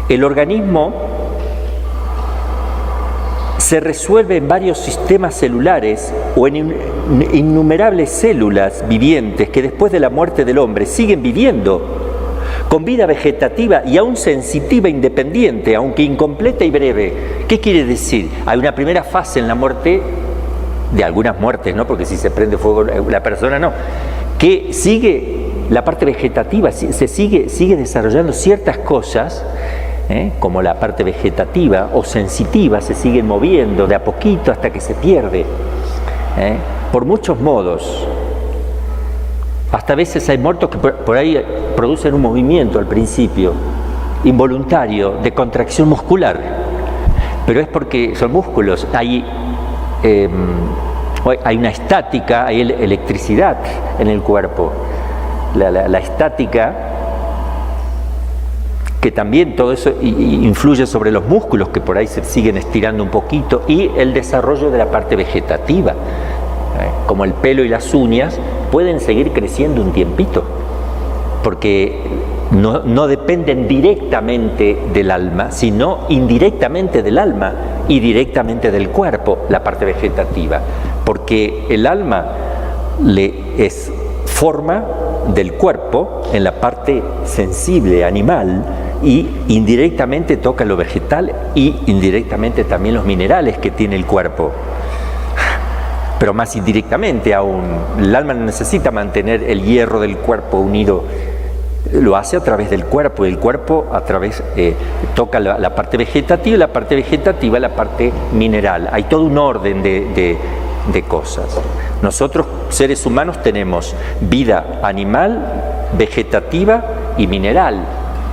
Speaker 2: el organismo se resuelve en varios sistemas celulares o en innumerables células vivientes que después de la muerte del hombre siguen viviendo con vida vegetativa y aún sensitiva e independiente, aunque incompleta y breve. ¿Qué quiere decir? Hay una primera fase en la muerte, de algunas muertes, ¿no? Porque si se prende fuego la persona no, que sigue la parte vegetativa, se sigue desarrollando ciertas cosas, como la parte vegetativa o sensitiva, se siguen moviendo de a poquito hasta que se pierde, por muchos modos. Hasta a veces hay muertos que por ahí producen un movimiento al principio, involuntario, de contracción muscular, pero es porque son músculos, hay una estática, hay electricidad en el cuerpo, la estática, que también todo eso influye sobre los músculos que por ahí se siguen estirando un poquito, y el desarrollo de la parte vegetativa, como el pelo y las uñas pueden seguir creciendo un tiempito, porque no dependen directamente del alma, sino indirectamente del alma y directamente del cuerpo, la parte vegetativa, porque el alma es forma del cuerpo en la parte sensible, animal, y indirectamente toca lo vegetal y indirectamente también los minerales que tiene el cuerpo. Pero más indirectamente aún, el alma no necesita mantener el hierro del cuerpo unido, lo hace a través del cuerpo, y el cuerpo a través toca la parte vegetativa, y la parte vegetativa la parte mineral. Hay todo un orden de cosas. Nosotros, seres humanos, tenemos vida animal, vegetativa y mineral,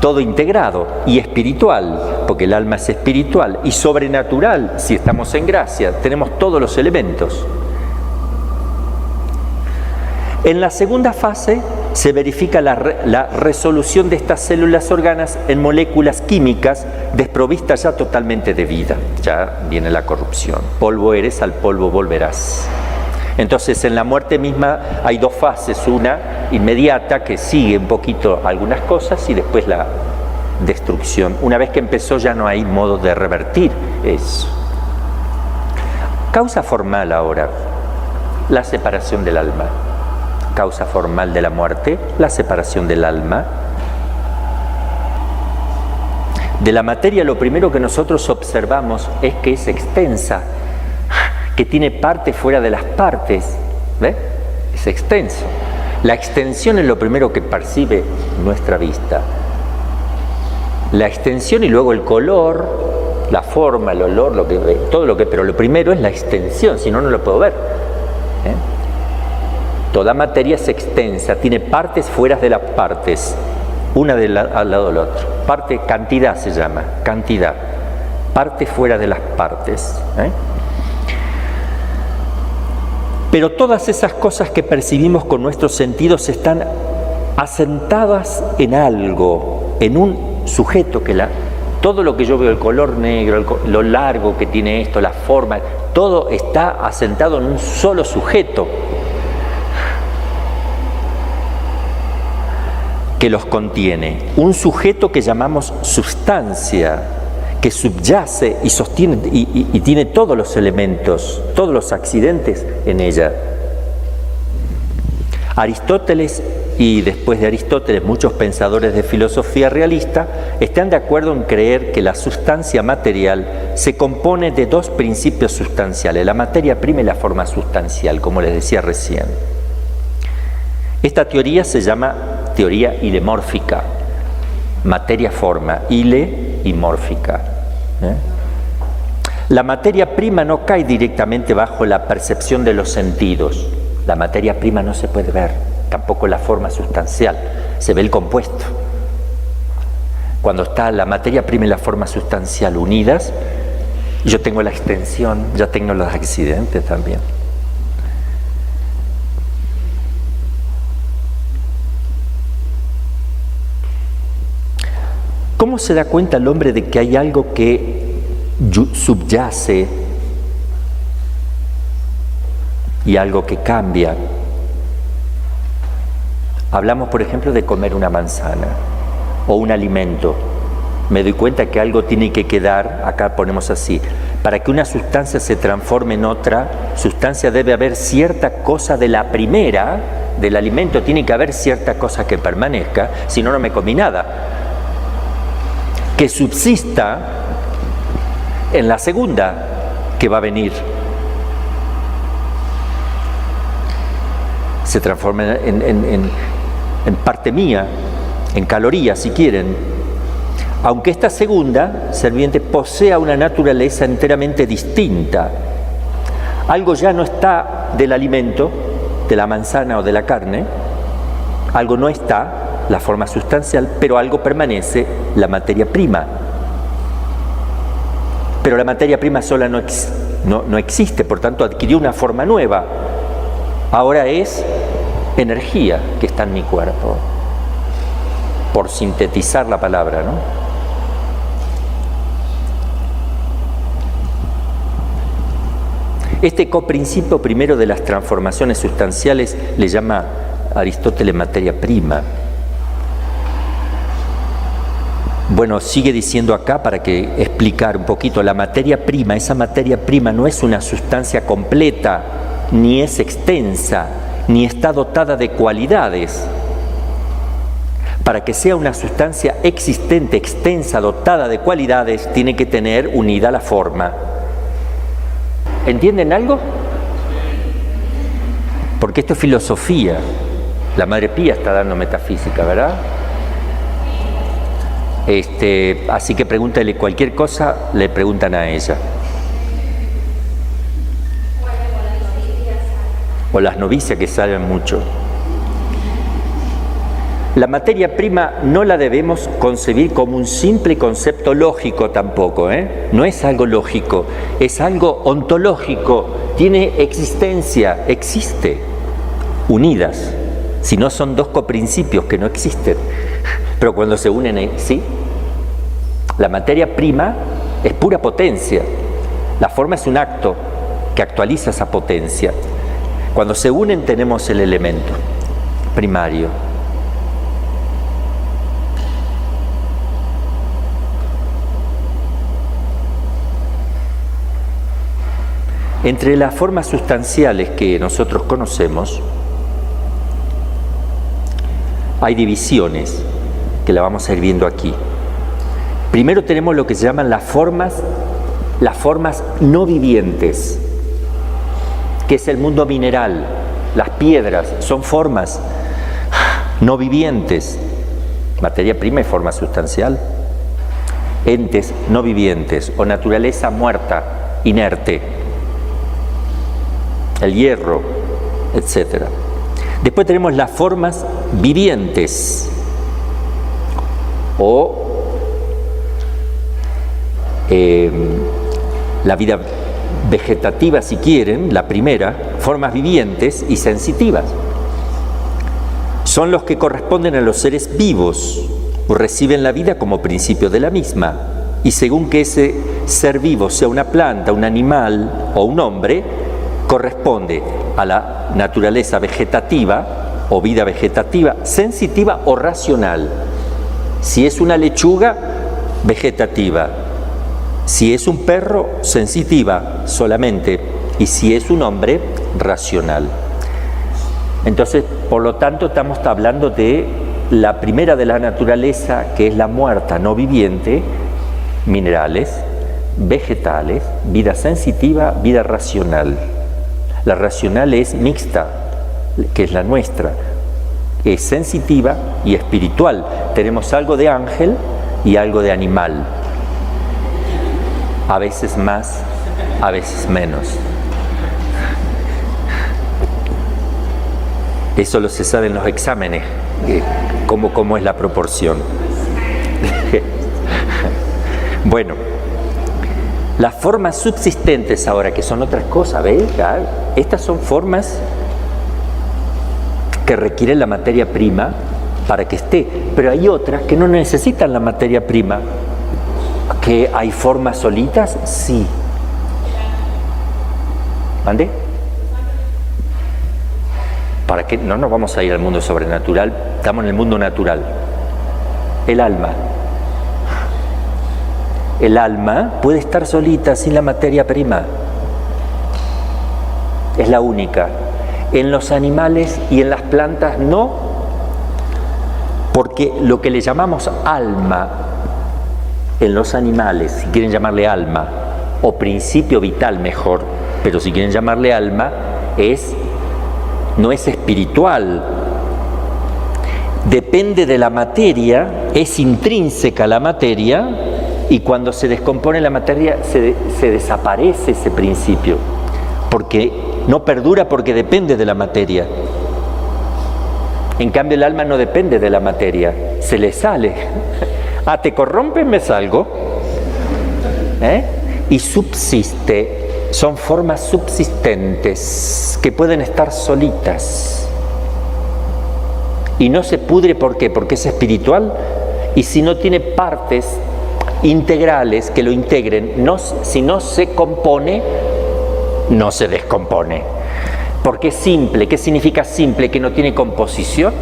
Speaker 2: todo integrado, y espiritual, porque el alma es espiritual, y sobrenatural, si estamos en gracia, tenemos todos los elementos. En la segunda fase se verifica la resolución de estas células órganas en moléculas químicas desprovistas ya totalmente de vida. Ya viene la corrupción. Polvo eres, al polvo volverás. Entonces, en la muerte misma hay dos fases, una inmediata que sigue un poquito algunas cosas y después la destrucción. Una vez que empezó ya no hay modo de revertir eso. Causa formal ahora, la separación del alma. Causa formal de la muerte, la separación del alma. De la materia, lo primero que nosotros observamos es que es extensa, que tiene partes fuera de las partes, ¿ve? Es extenso. La extensión es lo primero que percibe nuestra vista. La extensión y luego el color, la forma, el olor, todo lo que, pero lo primero es la extensión, si no, no lo puedo ver. Toda materia es extensa, tiene partes fuera de las partes, una al lado del otro. Parte, cantidad se llama, cantidad. Parte fuera de las partes. Pero todas esas cosas que percibimos con nuestros sentidos están asentadas en algo, en un sujeto que todo lo que yo veo, el color negro, lo largo que tiene esto, la forma, todo está asentado en un solo sujeto que los contiene. Un sujeto que llamamos sustancia, que subyace y sostiene y tiene todos los elementos, todos los accidentes en ella. Aristóteles y después de Aristóteles muchos pensadores de filosofía realista están de acuerdo en creer que la sustancia material se compone de dos principios sustanciales, la materia prima y la forma sustancial, como les decía recién. Esta teoría se llama teoría ilemórfica, materia-forma, ile y mórfica. La materia prima no cae directamente bajo la percepción de los sentidos. La materia prima no se puede ver, tampoco la forma sustancial, se ve el compuesto. Cuando está la materia prima y la forma sustancial unidas, yo tengo la extensión, ya tengo los accidentes también. ¿Cómo se da cuenta el hombre de que hay algo que subyace y algo que cambia? Hablamos, por ejemplo, de comer una manzana o un alimento. Me doy cuenta que algo tiene que quedar, acá ponemos así, para que una sustancia se transforme en otra sustancia debe haber cierta cosa de la primera, del alimento, tiene que haber cierta cosa que permanezca, si no, no me comí nada. Que subsista en la segunda que va a venir. Se transforma en parte mía, en calorías si quieren. Aunque esta segunda serviente posea una naturaleza enteramente distinta. Algo ya no está del alimento, de la manzana o de la carne, algo no está, la forma sustancial, pero algo permanece, la materia prima. Pero la materia prima sola no existe, por tanto adquirió una forma nueva. Ahora es energía que está en mi cuerpo, por sintetizar la palabra, ¿no? Este coprincipio primero de las transformaciones sustanciales le llama Aristóteles materia prima. Bueno, sigue diciendo acá para que explicar un poquito, la materia prima, esa materia prima no es una sustancia completa, ni es extensa, ni está dotada de cualidades. Para que sea una sustancia existente, extensa, dotada de cualidades, tiene que tener unida la forma. ¿Entienden algo? Porque esto es filosofía. La Madre Pía está dando metafísica, ¿verdad? Así que pregúntale cualquier cosa, le preguntan a ella. O las novicias que saben mucho. La materia prima no la debemos concebir como un simple concepto lógico tampoco, No es algo lógico, es algo ontológico, tiene existencia, existe, unidas. Si no son dos coprincipios que no existen, pero cuando se unen, ¿sí? La materia prima es pura potencia, la forma es un acto que actualiza esa potencia. Cuando se unen tenemos el elemento primario. Entre las formas sustanciales que nosotros conocemos, hay divisiones que la vamos a ir viendo aquí. Primero tenemos lo que se llaman las formas no vivientes, que es el mundo mineral. Las piedras son formas no vivientes, materia prima y forma sustancial. Entes no vivientes o naturaleza muerta, inerte, el hierro, etc. Después tenemos las formas vivientes o la vida vegetativa, si quieren, la primera, formas vivientes y sensitivas. Son los que corresponden a los seres vivos, o reciben la vida como principio de la misma, y según que ese ser vivo sea una planta, un animal o un hombre, corresponde a la naturaleza vegetativa o vida vegetativa, sensitiva o racional. Si es una lechuga, vegetativa. Si es un perro, sensitiva solamente. Y si es un hombre, racional. Entonces, por lo tanto, estamos hablando de la primera de la naturaleza, que es la muerta, no viviente, minerales, vegetales, vida sensitiva, vida racional. La racional es mixta, que es la nuestra, es sensitiva y espiritual. Tenemos algo de ángel y algo de animal, a veces más, a veces menos. Eso lo se sabe en los exámenes, cómo es la proporción. Bueno, las formas subsistentes ahora, que son otras cosas, ¿ves? Estas son formas que requieren la materia prima para que esté, pero hay otras que no necesitan la materia prima. ¿Que hay formas solitas? Sí. ¿Ande? ¿Para qué? No nos vamos a ir al mundo sobrenatural, estamos en el mundo natural. El alma. El alma puede estar solita sin la materia prima. Es la única. En los animales y en las plantas no, porque lo que le llamamos alma en los animales, si quieren llamarle alma, o principio vital mejor, pero si quieren llamarle alma, no es espiritual, depende de la materia, es intrínseca a la materia, y cuando se descompone la materia se desaparece ese principio, porque no perdura, porque depende de la materia. En cambio el alma no depende de la materia, se le sale. Te corrompen, me salgo. Y subsiste, son formas subsistentes que pueden estar solitas. Y no se pudre, ¿por qué? Porque es espiritual, y si no tiene partes integrales que lo integren, si no se compone, no se descompone. Porque es simple. ¿Qué significa simple? Que no tiene composición.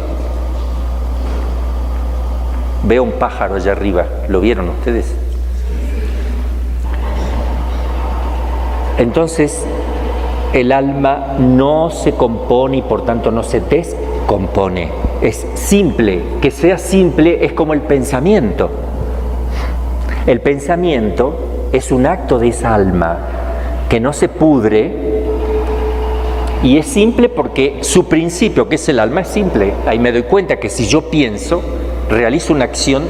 Speaker 2: Veo un pájaro allá arriba, ¿lo vieron ustedes? Entonces, el alma no se compone y por tanto no se descompone. Es simple. Que sea simple es como el pensamiento. El pensamiento es un acto de esa alma que no se pudre y es simple porque su principio, que es el alma, es simple. Ahí me doy cuenta que si yo pienso, realizo una acción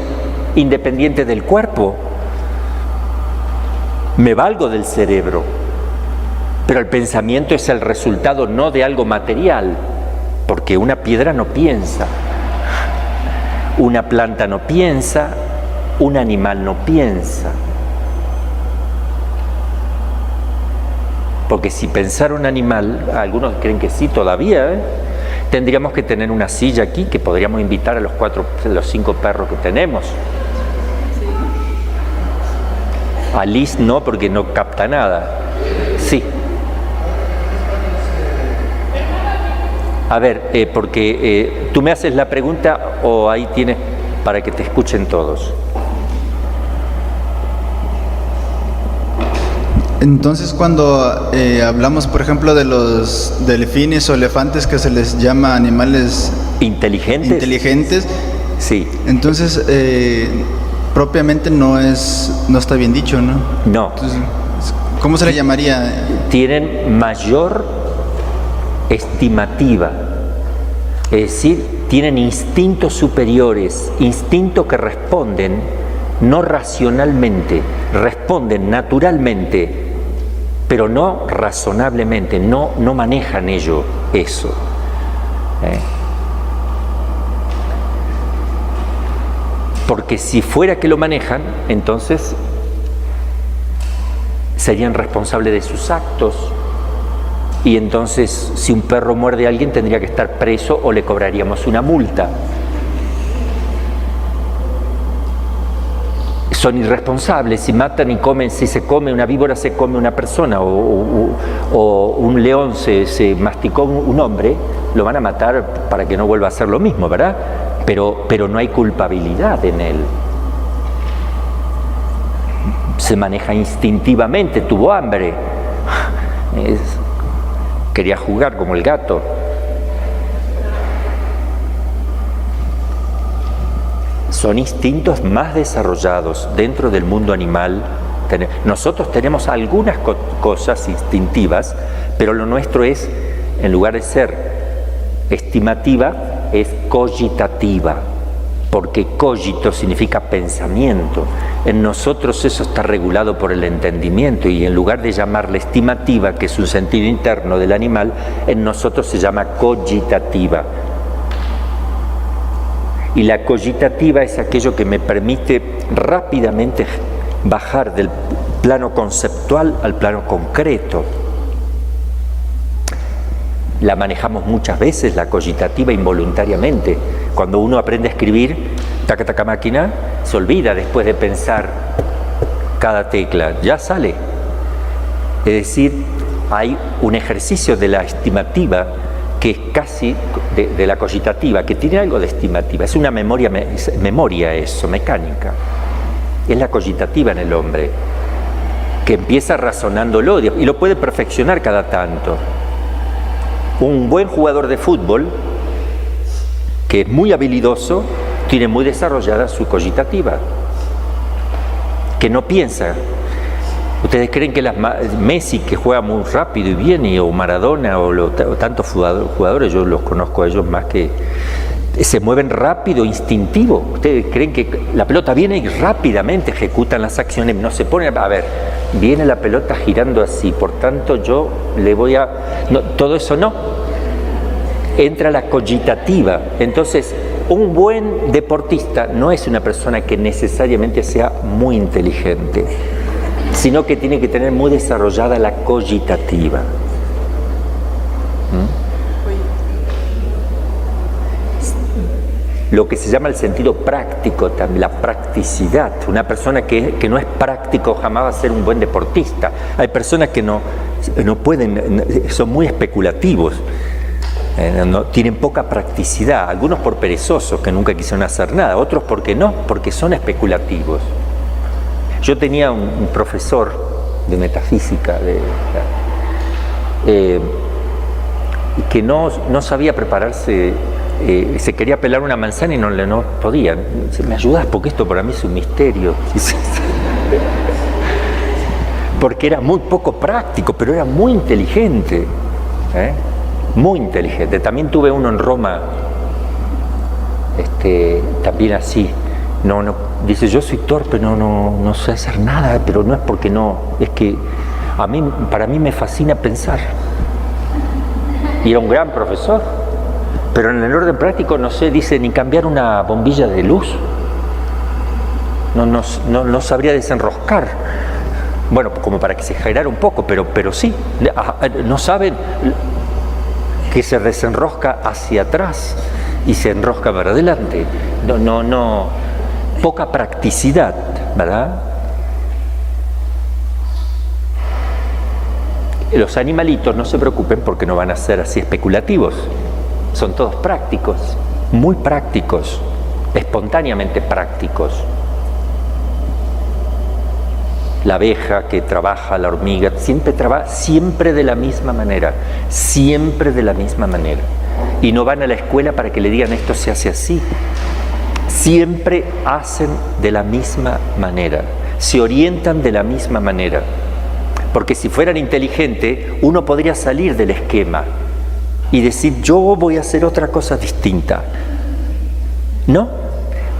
Speaker 2: independiente del cuerpo. Me valgo del cerebro, pero el pensamiento es el resultado no de algo material, porque una piedra no piensa, una planta no piensa, un animal no piensa. Porque si pensara un animal, algunos creen que sí todavía, tendríamos que tener una silla aquí que podríamos invitar a los 5 perros que tenemos. A Liz no, porque no capta nada. Sí. A ver, porque tú me haces la pregunta o ahí tienes para que te escuchen todos.
Speaker 3: Entonces, cuando hablamos, por ejemplo, de los delfines o elefantes, que se les llama animales inteligentes,
Speaker 2: sí.
Speaker 3: Entonces, propiamente no está bien dicho, ¿no?
Speaker 2: No.
Speaker 3: Entonces, ¿cómo se le llamaría?
Speaker 2: Tienen mayor estimativa, es decir, tienen instintos superiores, instintos que responden no racionalmente, responden naturalmente, pero no razonablemente, no manejan eso. Porque si fuera que lo manejan, entonces serían responsables de sus actos, y entonces si un perro muerde a alguien tendría que estar preso o le cobraríamos una multa. Son irresponsables, si matan y comen, si se come una víbora, se come una persona, o un león se masticó un hombre, lo van a matar para que no vuelva a hacer lo mismo, ¿verdad? Pero no hay culpabilidad en él. Se maneja instintivamente, tuvo hambre, quería jugar como el gato. Son instintos más desarrollados dentro del mundo animal. Nosotros tenemos algunas cosas instintivas, pero lo nuestro es, en lugar de ser estimativa, es cogitativa, porque cogito significa pensamiento. En nosotros eso está regulado por el entendimiento, y en lugar de llamarle estimativa, que es un sentido interno del animal, en nosotros se llama cogitativa. Y la cogitativa es aquello que me permite rápidamente bajar del plano conceptual al plano concreto. La manejamos muchas veces, la cogitativa, involuntariamente. Cuando uno aprende a escribir, taca taca máquina, se olvida después de pensar cada tecla, ya sale. Es decir, hay un ejercicio de la estimativa que es casi de la cogitativa, que tiene algo de estimativa. Es una memoria eso, mecánica. Es la cogitativa en el hombre, que empieza razonándolo y lo puede perfeccionar cada tanto. Un buen jugador de fútbol, que es muy habilidoso, tiene muy desarrollada su cogitativa, que no piensa. ¿Ustedes creen que Messi, que juega muy rápido y bien, o Maradona, o tantos jugadores, yo los conozco a ellos más, que se mueven rápido, instintivo? ¿Ustedes creen que la pelota viene y rápidamente ejecutan las acciones? No se ponen a ver, viene la pelota girando así, por tanto yo le voy a... No, todo eso no. Entra la cogitativa. Entonces, un buen deportista no es una persona que necesariamente sea muy inteligente, sino que tiene que tener muy desarrollada la cogitativa. Lo que se llama el sentido práctico también, la practicidad. Una persona que no es práctico jamás va a ser un buen deportista. Hay personas que no pueden, son muy especulativos, tienen poca practicidad, algunos por perezosos que nunca quisieron hacer nada, otros porque son especulativos. Yo tenía un profesor de metafísica que no sabía prepararse, se quería pelar una manzana y no podía. ¿Me ayudas? Porque esto para mí es un misterio. Porque era muy poco práctico, pero era muy inteligente. Muy inteligente. También tuve uno en Roma, también así. Dice, yo soy torpe, no sé hacer nada, pero no es porque no, es que para mí me fascina pensar. Y era un gran profesor, pero en el orden práctico no sé, dice, ni cambiar una bombilla de luz. No sabría desenroscar. Bueno, como para que se exagerara un poco, pero sí, no saben que se desenrosca hacia atrás y se enrosca para adelante. Poca practicidad, ¿verdad? Los animalitos no se preocupen porque no van a ser así especulativos. Son todos prácticos, muy prácticos, espontáneamente prácticos. La abeja que trabaja, la hormiga, siempre trabaja, siempre de la misma manera, siempre de la misma manera. Y no van a la escuela para que le digan esto se hace así. Siempre hacen de la misma manera, se orientan de la misma manera. Porque si fueran inteligentes, uno podría salir del esquema y decir, yo voy a hacer otra cosa distinta. No,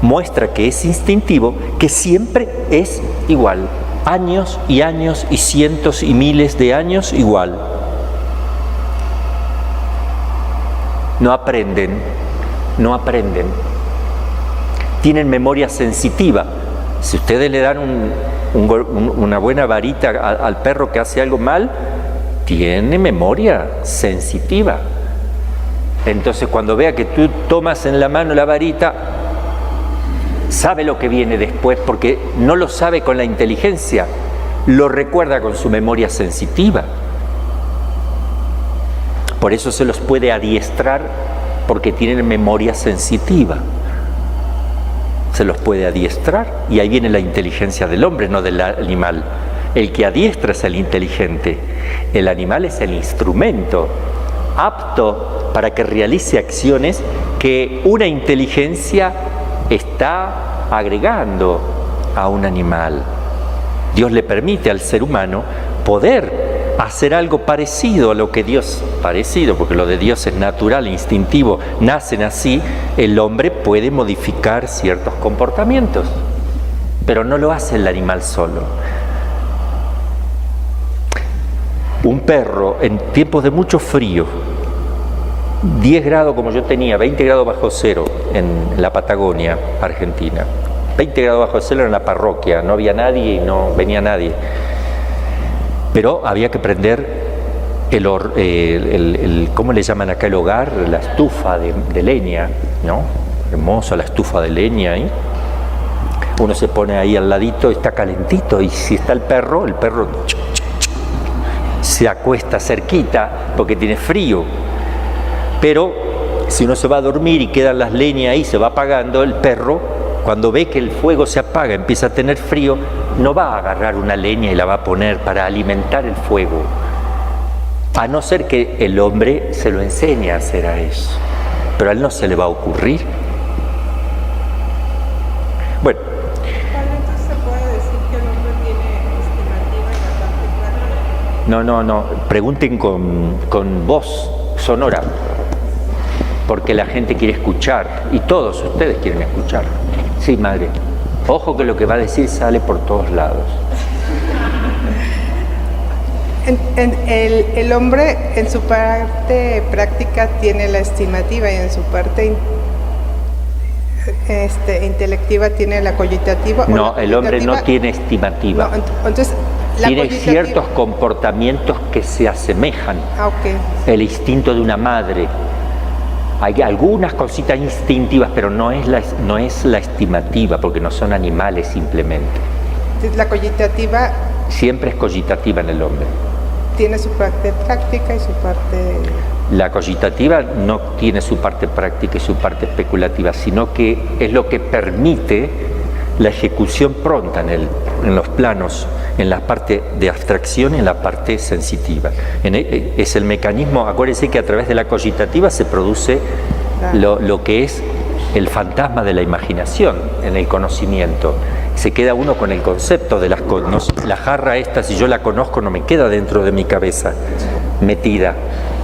Speaker 2: muestra que es instintivo, que siempre es igual. Años y años y cientos y miles de años igual. no aprenden, tienen memoria sensitiva. Si ustedes le dan una buena varita al perro que hace algo mal, tiene memoria sensitiva. Entonces cuando vea que tú tomas en la mano la varita, sabe lo que viene después, porque no lo sabe con la inteligencia, lo recuerda con su memoria sensitiva. Por eso se los puede adiestrar, porque tienen memoria sensitiva. Se los puede adiestrar, y ahí viene la inteligencia del hombre, no del animal. El que adiestra es el inteligente. El animal es el instrumento apto para que realice acciones que una inteligencia está agregando a un animal. Dios le permite al ser humano poder hacer algo parecido a lo que Dios, parecido, porque lo de Dios es natural, instintivo, nacen así. El hombre puede modificar ciertos comportamientos, pero no lo hace el animal solo. Un perro en tiempos de mucho frío, 10 grados como yo tenía, 20 grados bajo cero en la Patagonia, Argentina, 20 grados bajo cero en la parroquia, no había nadie y no venía nadie. Pero había que prender ¿cómo le llaman acá el hogar? La estufa de leña, ¿no? Hermosa la estufa de leña ahí. Uno se pone ahí al ladito, está calentito, y si está el perro se acuesta cerquita porque tiene frío. Pero si uno se va a dormir y quedan las leñas ahí, se va apagando, el perro, cuando ve que el fuego se apaga, empieza a tener frío, no va a agarrar una leña y la va a poner para alimentar el fuego, a no ser que el hombre se lo enseñe a hacer a eso, pero a él no se le va a ocurrir. Bueno.
Speaker 4: Entonces se puede decir que el hombre tiene estimativa en la parte práctica.
Speaker 2: No, pregunten con voz sonora, porque la gente quiere escuchar, y todos ustedes quieren escuchar. Sí, madre. Ojo que lo que va a decir sale por todos lados.
Speaker 4: El hombre en su parte práctica tiene la estimativa, y en su parte intelectiva tiene la cogitativa.
Speaker 2: No, el hombre no tiene estimativa.
Speaker 4: No, entonces,
Speaker 2: tiene ciertos comportamientos que se asemejan.
Speaker 4: Okay.
Speaker 2: El instinto de una madre. Hay algunas cositas instintivas, pero no es la estimativa, porque no son animales simplemente.
Speaker 4: La cogitativa
Speaker 2: siempre es cogitativa en el hombre.
Speaker 4: Tiene su parte práctica y su parte...
Speaker 2: La cogitativa no tiene su parte práctica y su parte especulativa, sino que es lo que permite la ejecución pronta en los planos, en la parte de abstracción y en la parte sensitiva. Es el mecanismo, acuérdense que a través de la cogitativa se produce lo que es el fantasma de la imaginación en el conocimiento. Se queda uno con el concepto de las cosas. La jarra esta, si yo la conozco, no me queda dentro de mi cabeza metida.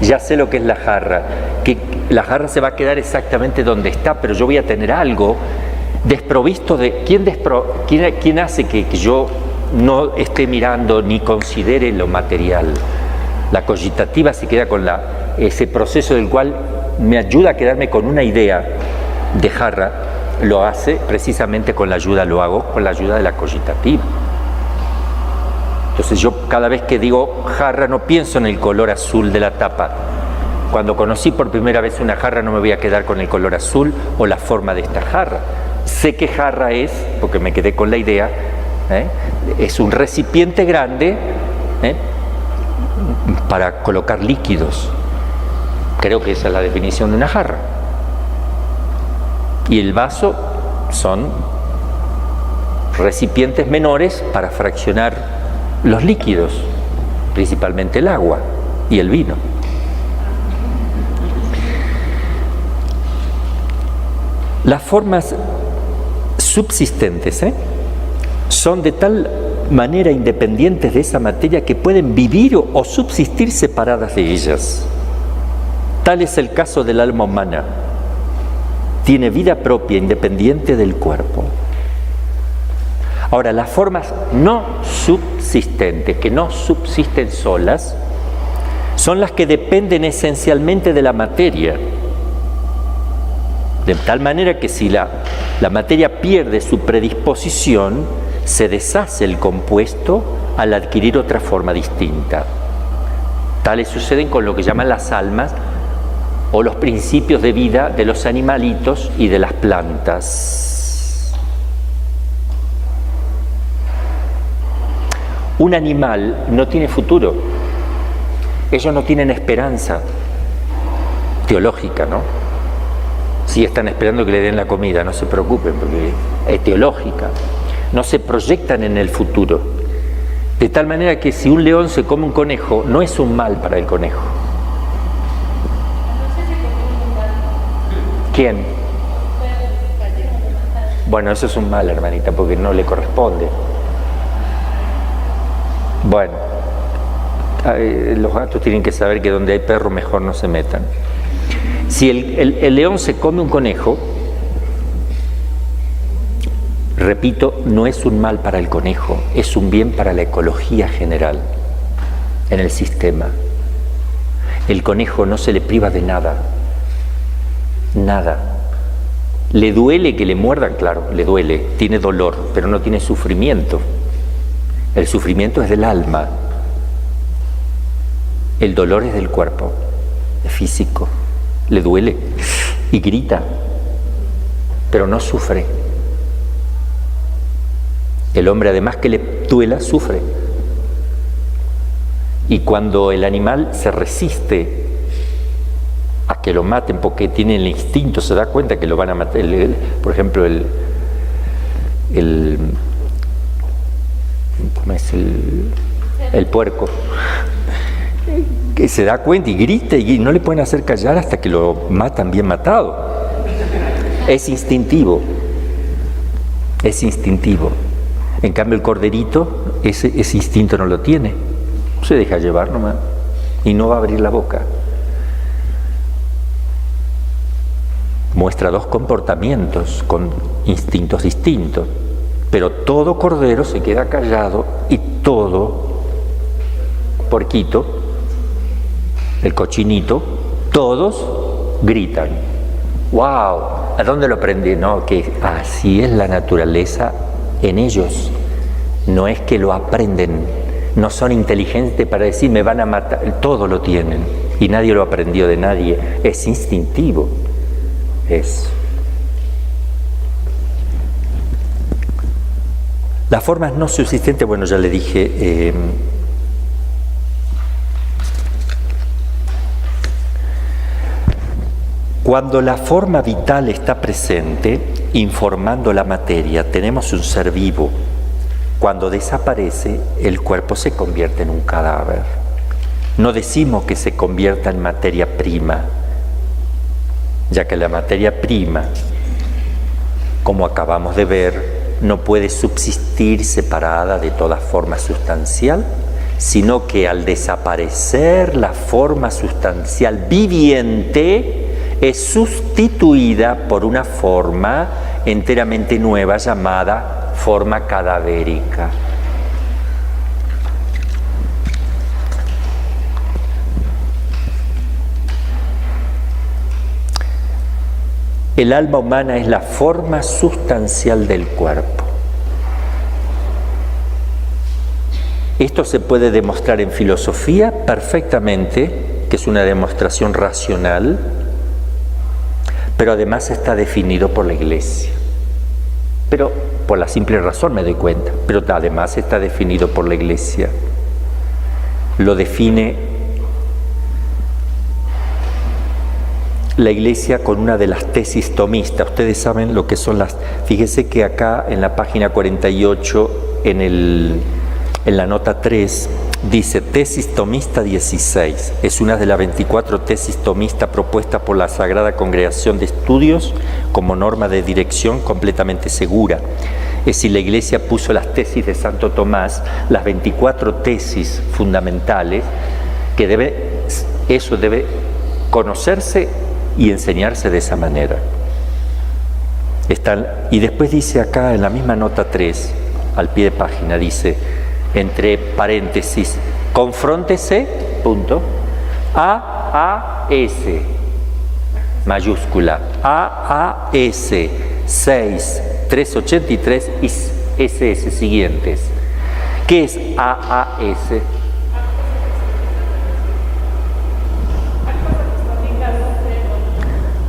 Speaker 2: Ya sé lo que es la jarra, que la jarra se va a quedar exactamente donde está, pero yo voy a tener algo desprovisto de... ¿Quién hace que yo no esté mirando ni considere lo material? La cogitativa se queda con ese proceso del cual me ayuda a quedarme con una idea de jarra. Lo hace precisamente con la ayuda de la cogitativa. Entonces yo cada vez que digo jarra no pienso en el color azul de la tapa. Cuando conocí por primera vez una jarra no me voy a quedar con el color azul o la forma de esta jarra. Sé qué jarra es, porque me quedé con la idea, es un recipiente grande para colocar líquidos. Creo que esa es la definición de una jarra. Y el vaso son recipientes menores para fraccionar los líquidos, principalmente el agua y el vino. Las formas subsistentes son de tal manera independientes de esa materia que pueden vivir o subsistir separadas de ellas. Tal es el caso del alma humana. Tiene vida propia, independiente del cuerpo. Ahora, las formas no subsistentes, que no subsisten solas, son las que dependen esencialmente de la materia. De tal manera que si la materia pierde su predisposición, se deshace el compuesto al adquirir otra forma distinta. Tales suceden con lo que llaman las almas o los principios de vida de los animalitos y de las plantas. Un animal no tiene futuro. Ellos no tienen esperanza teológica, ¿no? Sí están esperando que le den la comida, no se preocupen, porque es teológica. No se proyectan en el futuro. De tal manera que si un león se come un conejo, no es un mal para el conejo. ¿Quién? Bueno, eso es un mal, hermanita, porque no le corresponde. Bueno, los gatos tienen que saber que donde hay perro mejor no se metan. Si el león se come un conejo, repito, no es un mal para el conejo, es un bien para la ecología general en el sistema. El conejo no se le priva de nada, nada. Le duele que le muerdan, claro, le duele, tiene dolor, pero no tiene sufrimiento. El sufrimiento es del alma, el dolor es del cuerpo, es físico. Le duele y grita, pero no sufre. El hombre, además que le duela, sufre. Y cuando el animal se resiste a que lo maten porque tiene el instinto, se da cuenta que lo van a matar, por ejemplo, ¿cómo es? El puerco, que se da cuenta y grita y no le pueden hacer callar hasta que lo matan bien matado. Es instintivo, es instintivo. En cambio el corderito, ese instinto no lo tiene, se deja llevar nomás y no va a abrir la boca. Muestra dos comportamientos con instintos distintos, pero todo cordero se queda callado y todo porquito, el cochinito, todos gritan. ¡Wow! ¿A dónde lo aprendí? No, que así es la naturaleza en ellos. No es que lo aprenden, no son inteligentes para decir me van a matar, todo lo tienen y nadie lo aprendió de nadie, es instintivo. Es. Las formas no subsistentes, bueno, ya le dije, cuando la forma vital está presente, informando la materia, tenemos un ser vivo. Cuando desaparece, el cuerpo se convierte en un cadáver. No decimos que se convierta en materia prima, ya que la materia prima, como acabamos de ver, no puede subsistir separada de toda forma sustancial, sino que al desaparecer la forma sustancial viviente, es sustituida por una forma enteramente nueva llamada forma cadavérica. El alma humana es la forma sustancial del cuerpo. Esto se puede demostrar en filosofía perfectamente, que es una demostración racional, pero además está definido por la Iglesia. Pero por la simple razón me doy cuenta, pero además está definido por la Iglesia. Lo define la Iglesia con una de las tesis tomistas. Ustedes saben lo que son las... Fíjense que acá en la página 48, en la nota 3, dice tesis tomista 16. Es una de las 24 tesis tomistas propuestas por la Sagrada Congregación de Estudios como norma de dirección completamente segura. Es decir, la Iglesia puso las tesis de Santo Tomás, las 24 tesis fundamentales, que eso debe conocerse y enseñarse de esa manera. Y después dice acá en la misma nota 3, al pie de página, dice, entre paréntesis, confróntese, punto, A-A-S. mayúscula, AAS 6383 y SS siguientes. ¿Qué es AAS?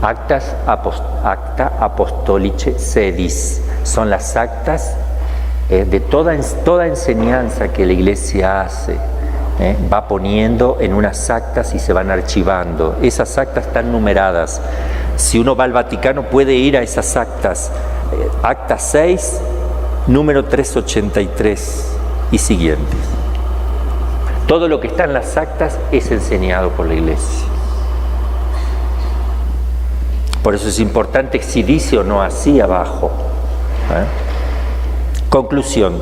Speaker 2: Acta Apostolicae Sedis. Son las actas de toda enseñanza que la Iglesia hace. Va poniendo en unas actas y se van archivando. Esas actas están numeradas. Si uno va al Vaticano puede ir a esas actas. Acta 6, número 383 y siguientes. Todo lo que está en las actas es enseñado por la Iglesia. Por eso es importante si dice o no así abajo. Conclusión.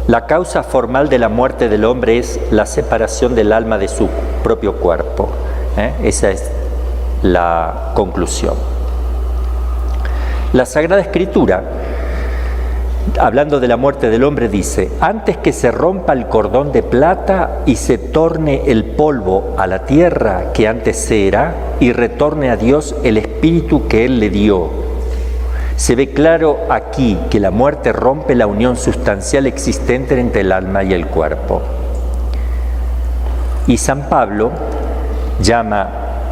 Speaker 2: La causa formal de la muerte del hombre es la separación del alma de su propio cuerpo. Esa es la conclusión. La Sagrada Escritura, hablando de la muerte del hombre, dice: antes que se rompa el cordón de plata y se torne el polvo a la tierra que antes era, y retorne a Dios el espíritu que Él le dio. Se ve claro aquí que la muerte rompe la unión sustancial existente entre el alma y el cuerpo. Y San Pablo llama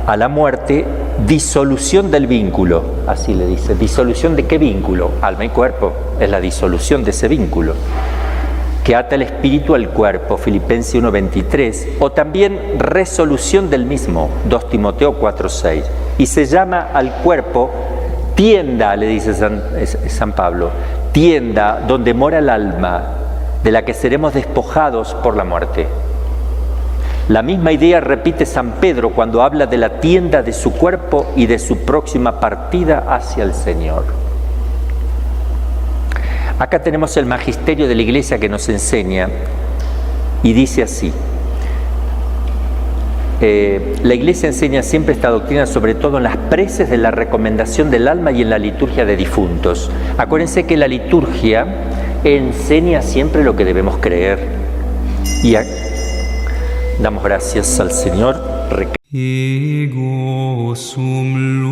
Speaker 2: a la muerte disolución del vínculo, así le dice. ¿Disolución de qué vínculo? Alma y cuerpo, es la disolución de ese vínculo que ata el espíritu al cuerpo, Filipenses 1:23, o también resolución del mismo, 2 Timoteo 4:6. Y se llama al cuerpo tienda, le dice San Pablo, tienda donde mora el alma, de la que seremos despojados por la muerte. La misma idea repite San Pedro cuando habla de la tienda de su cuerpo y de su próxima partida hacia el Señor. Acá tenemos el magisterio de la Iglesia que nos enseña y dice así. La Iglesia enseña siempre esta doctrina, sobre todo en las preces de la recomendación del alma y en la liturgia de difuntos. Acuérdense que la liturgia enseña siempre lo que debemos creer. Y damos gracias al Señor.
Speaker 1: Ego sum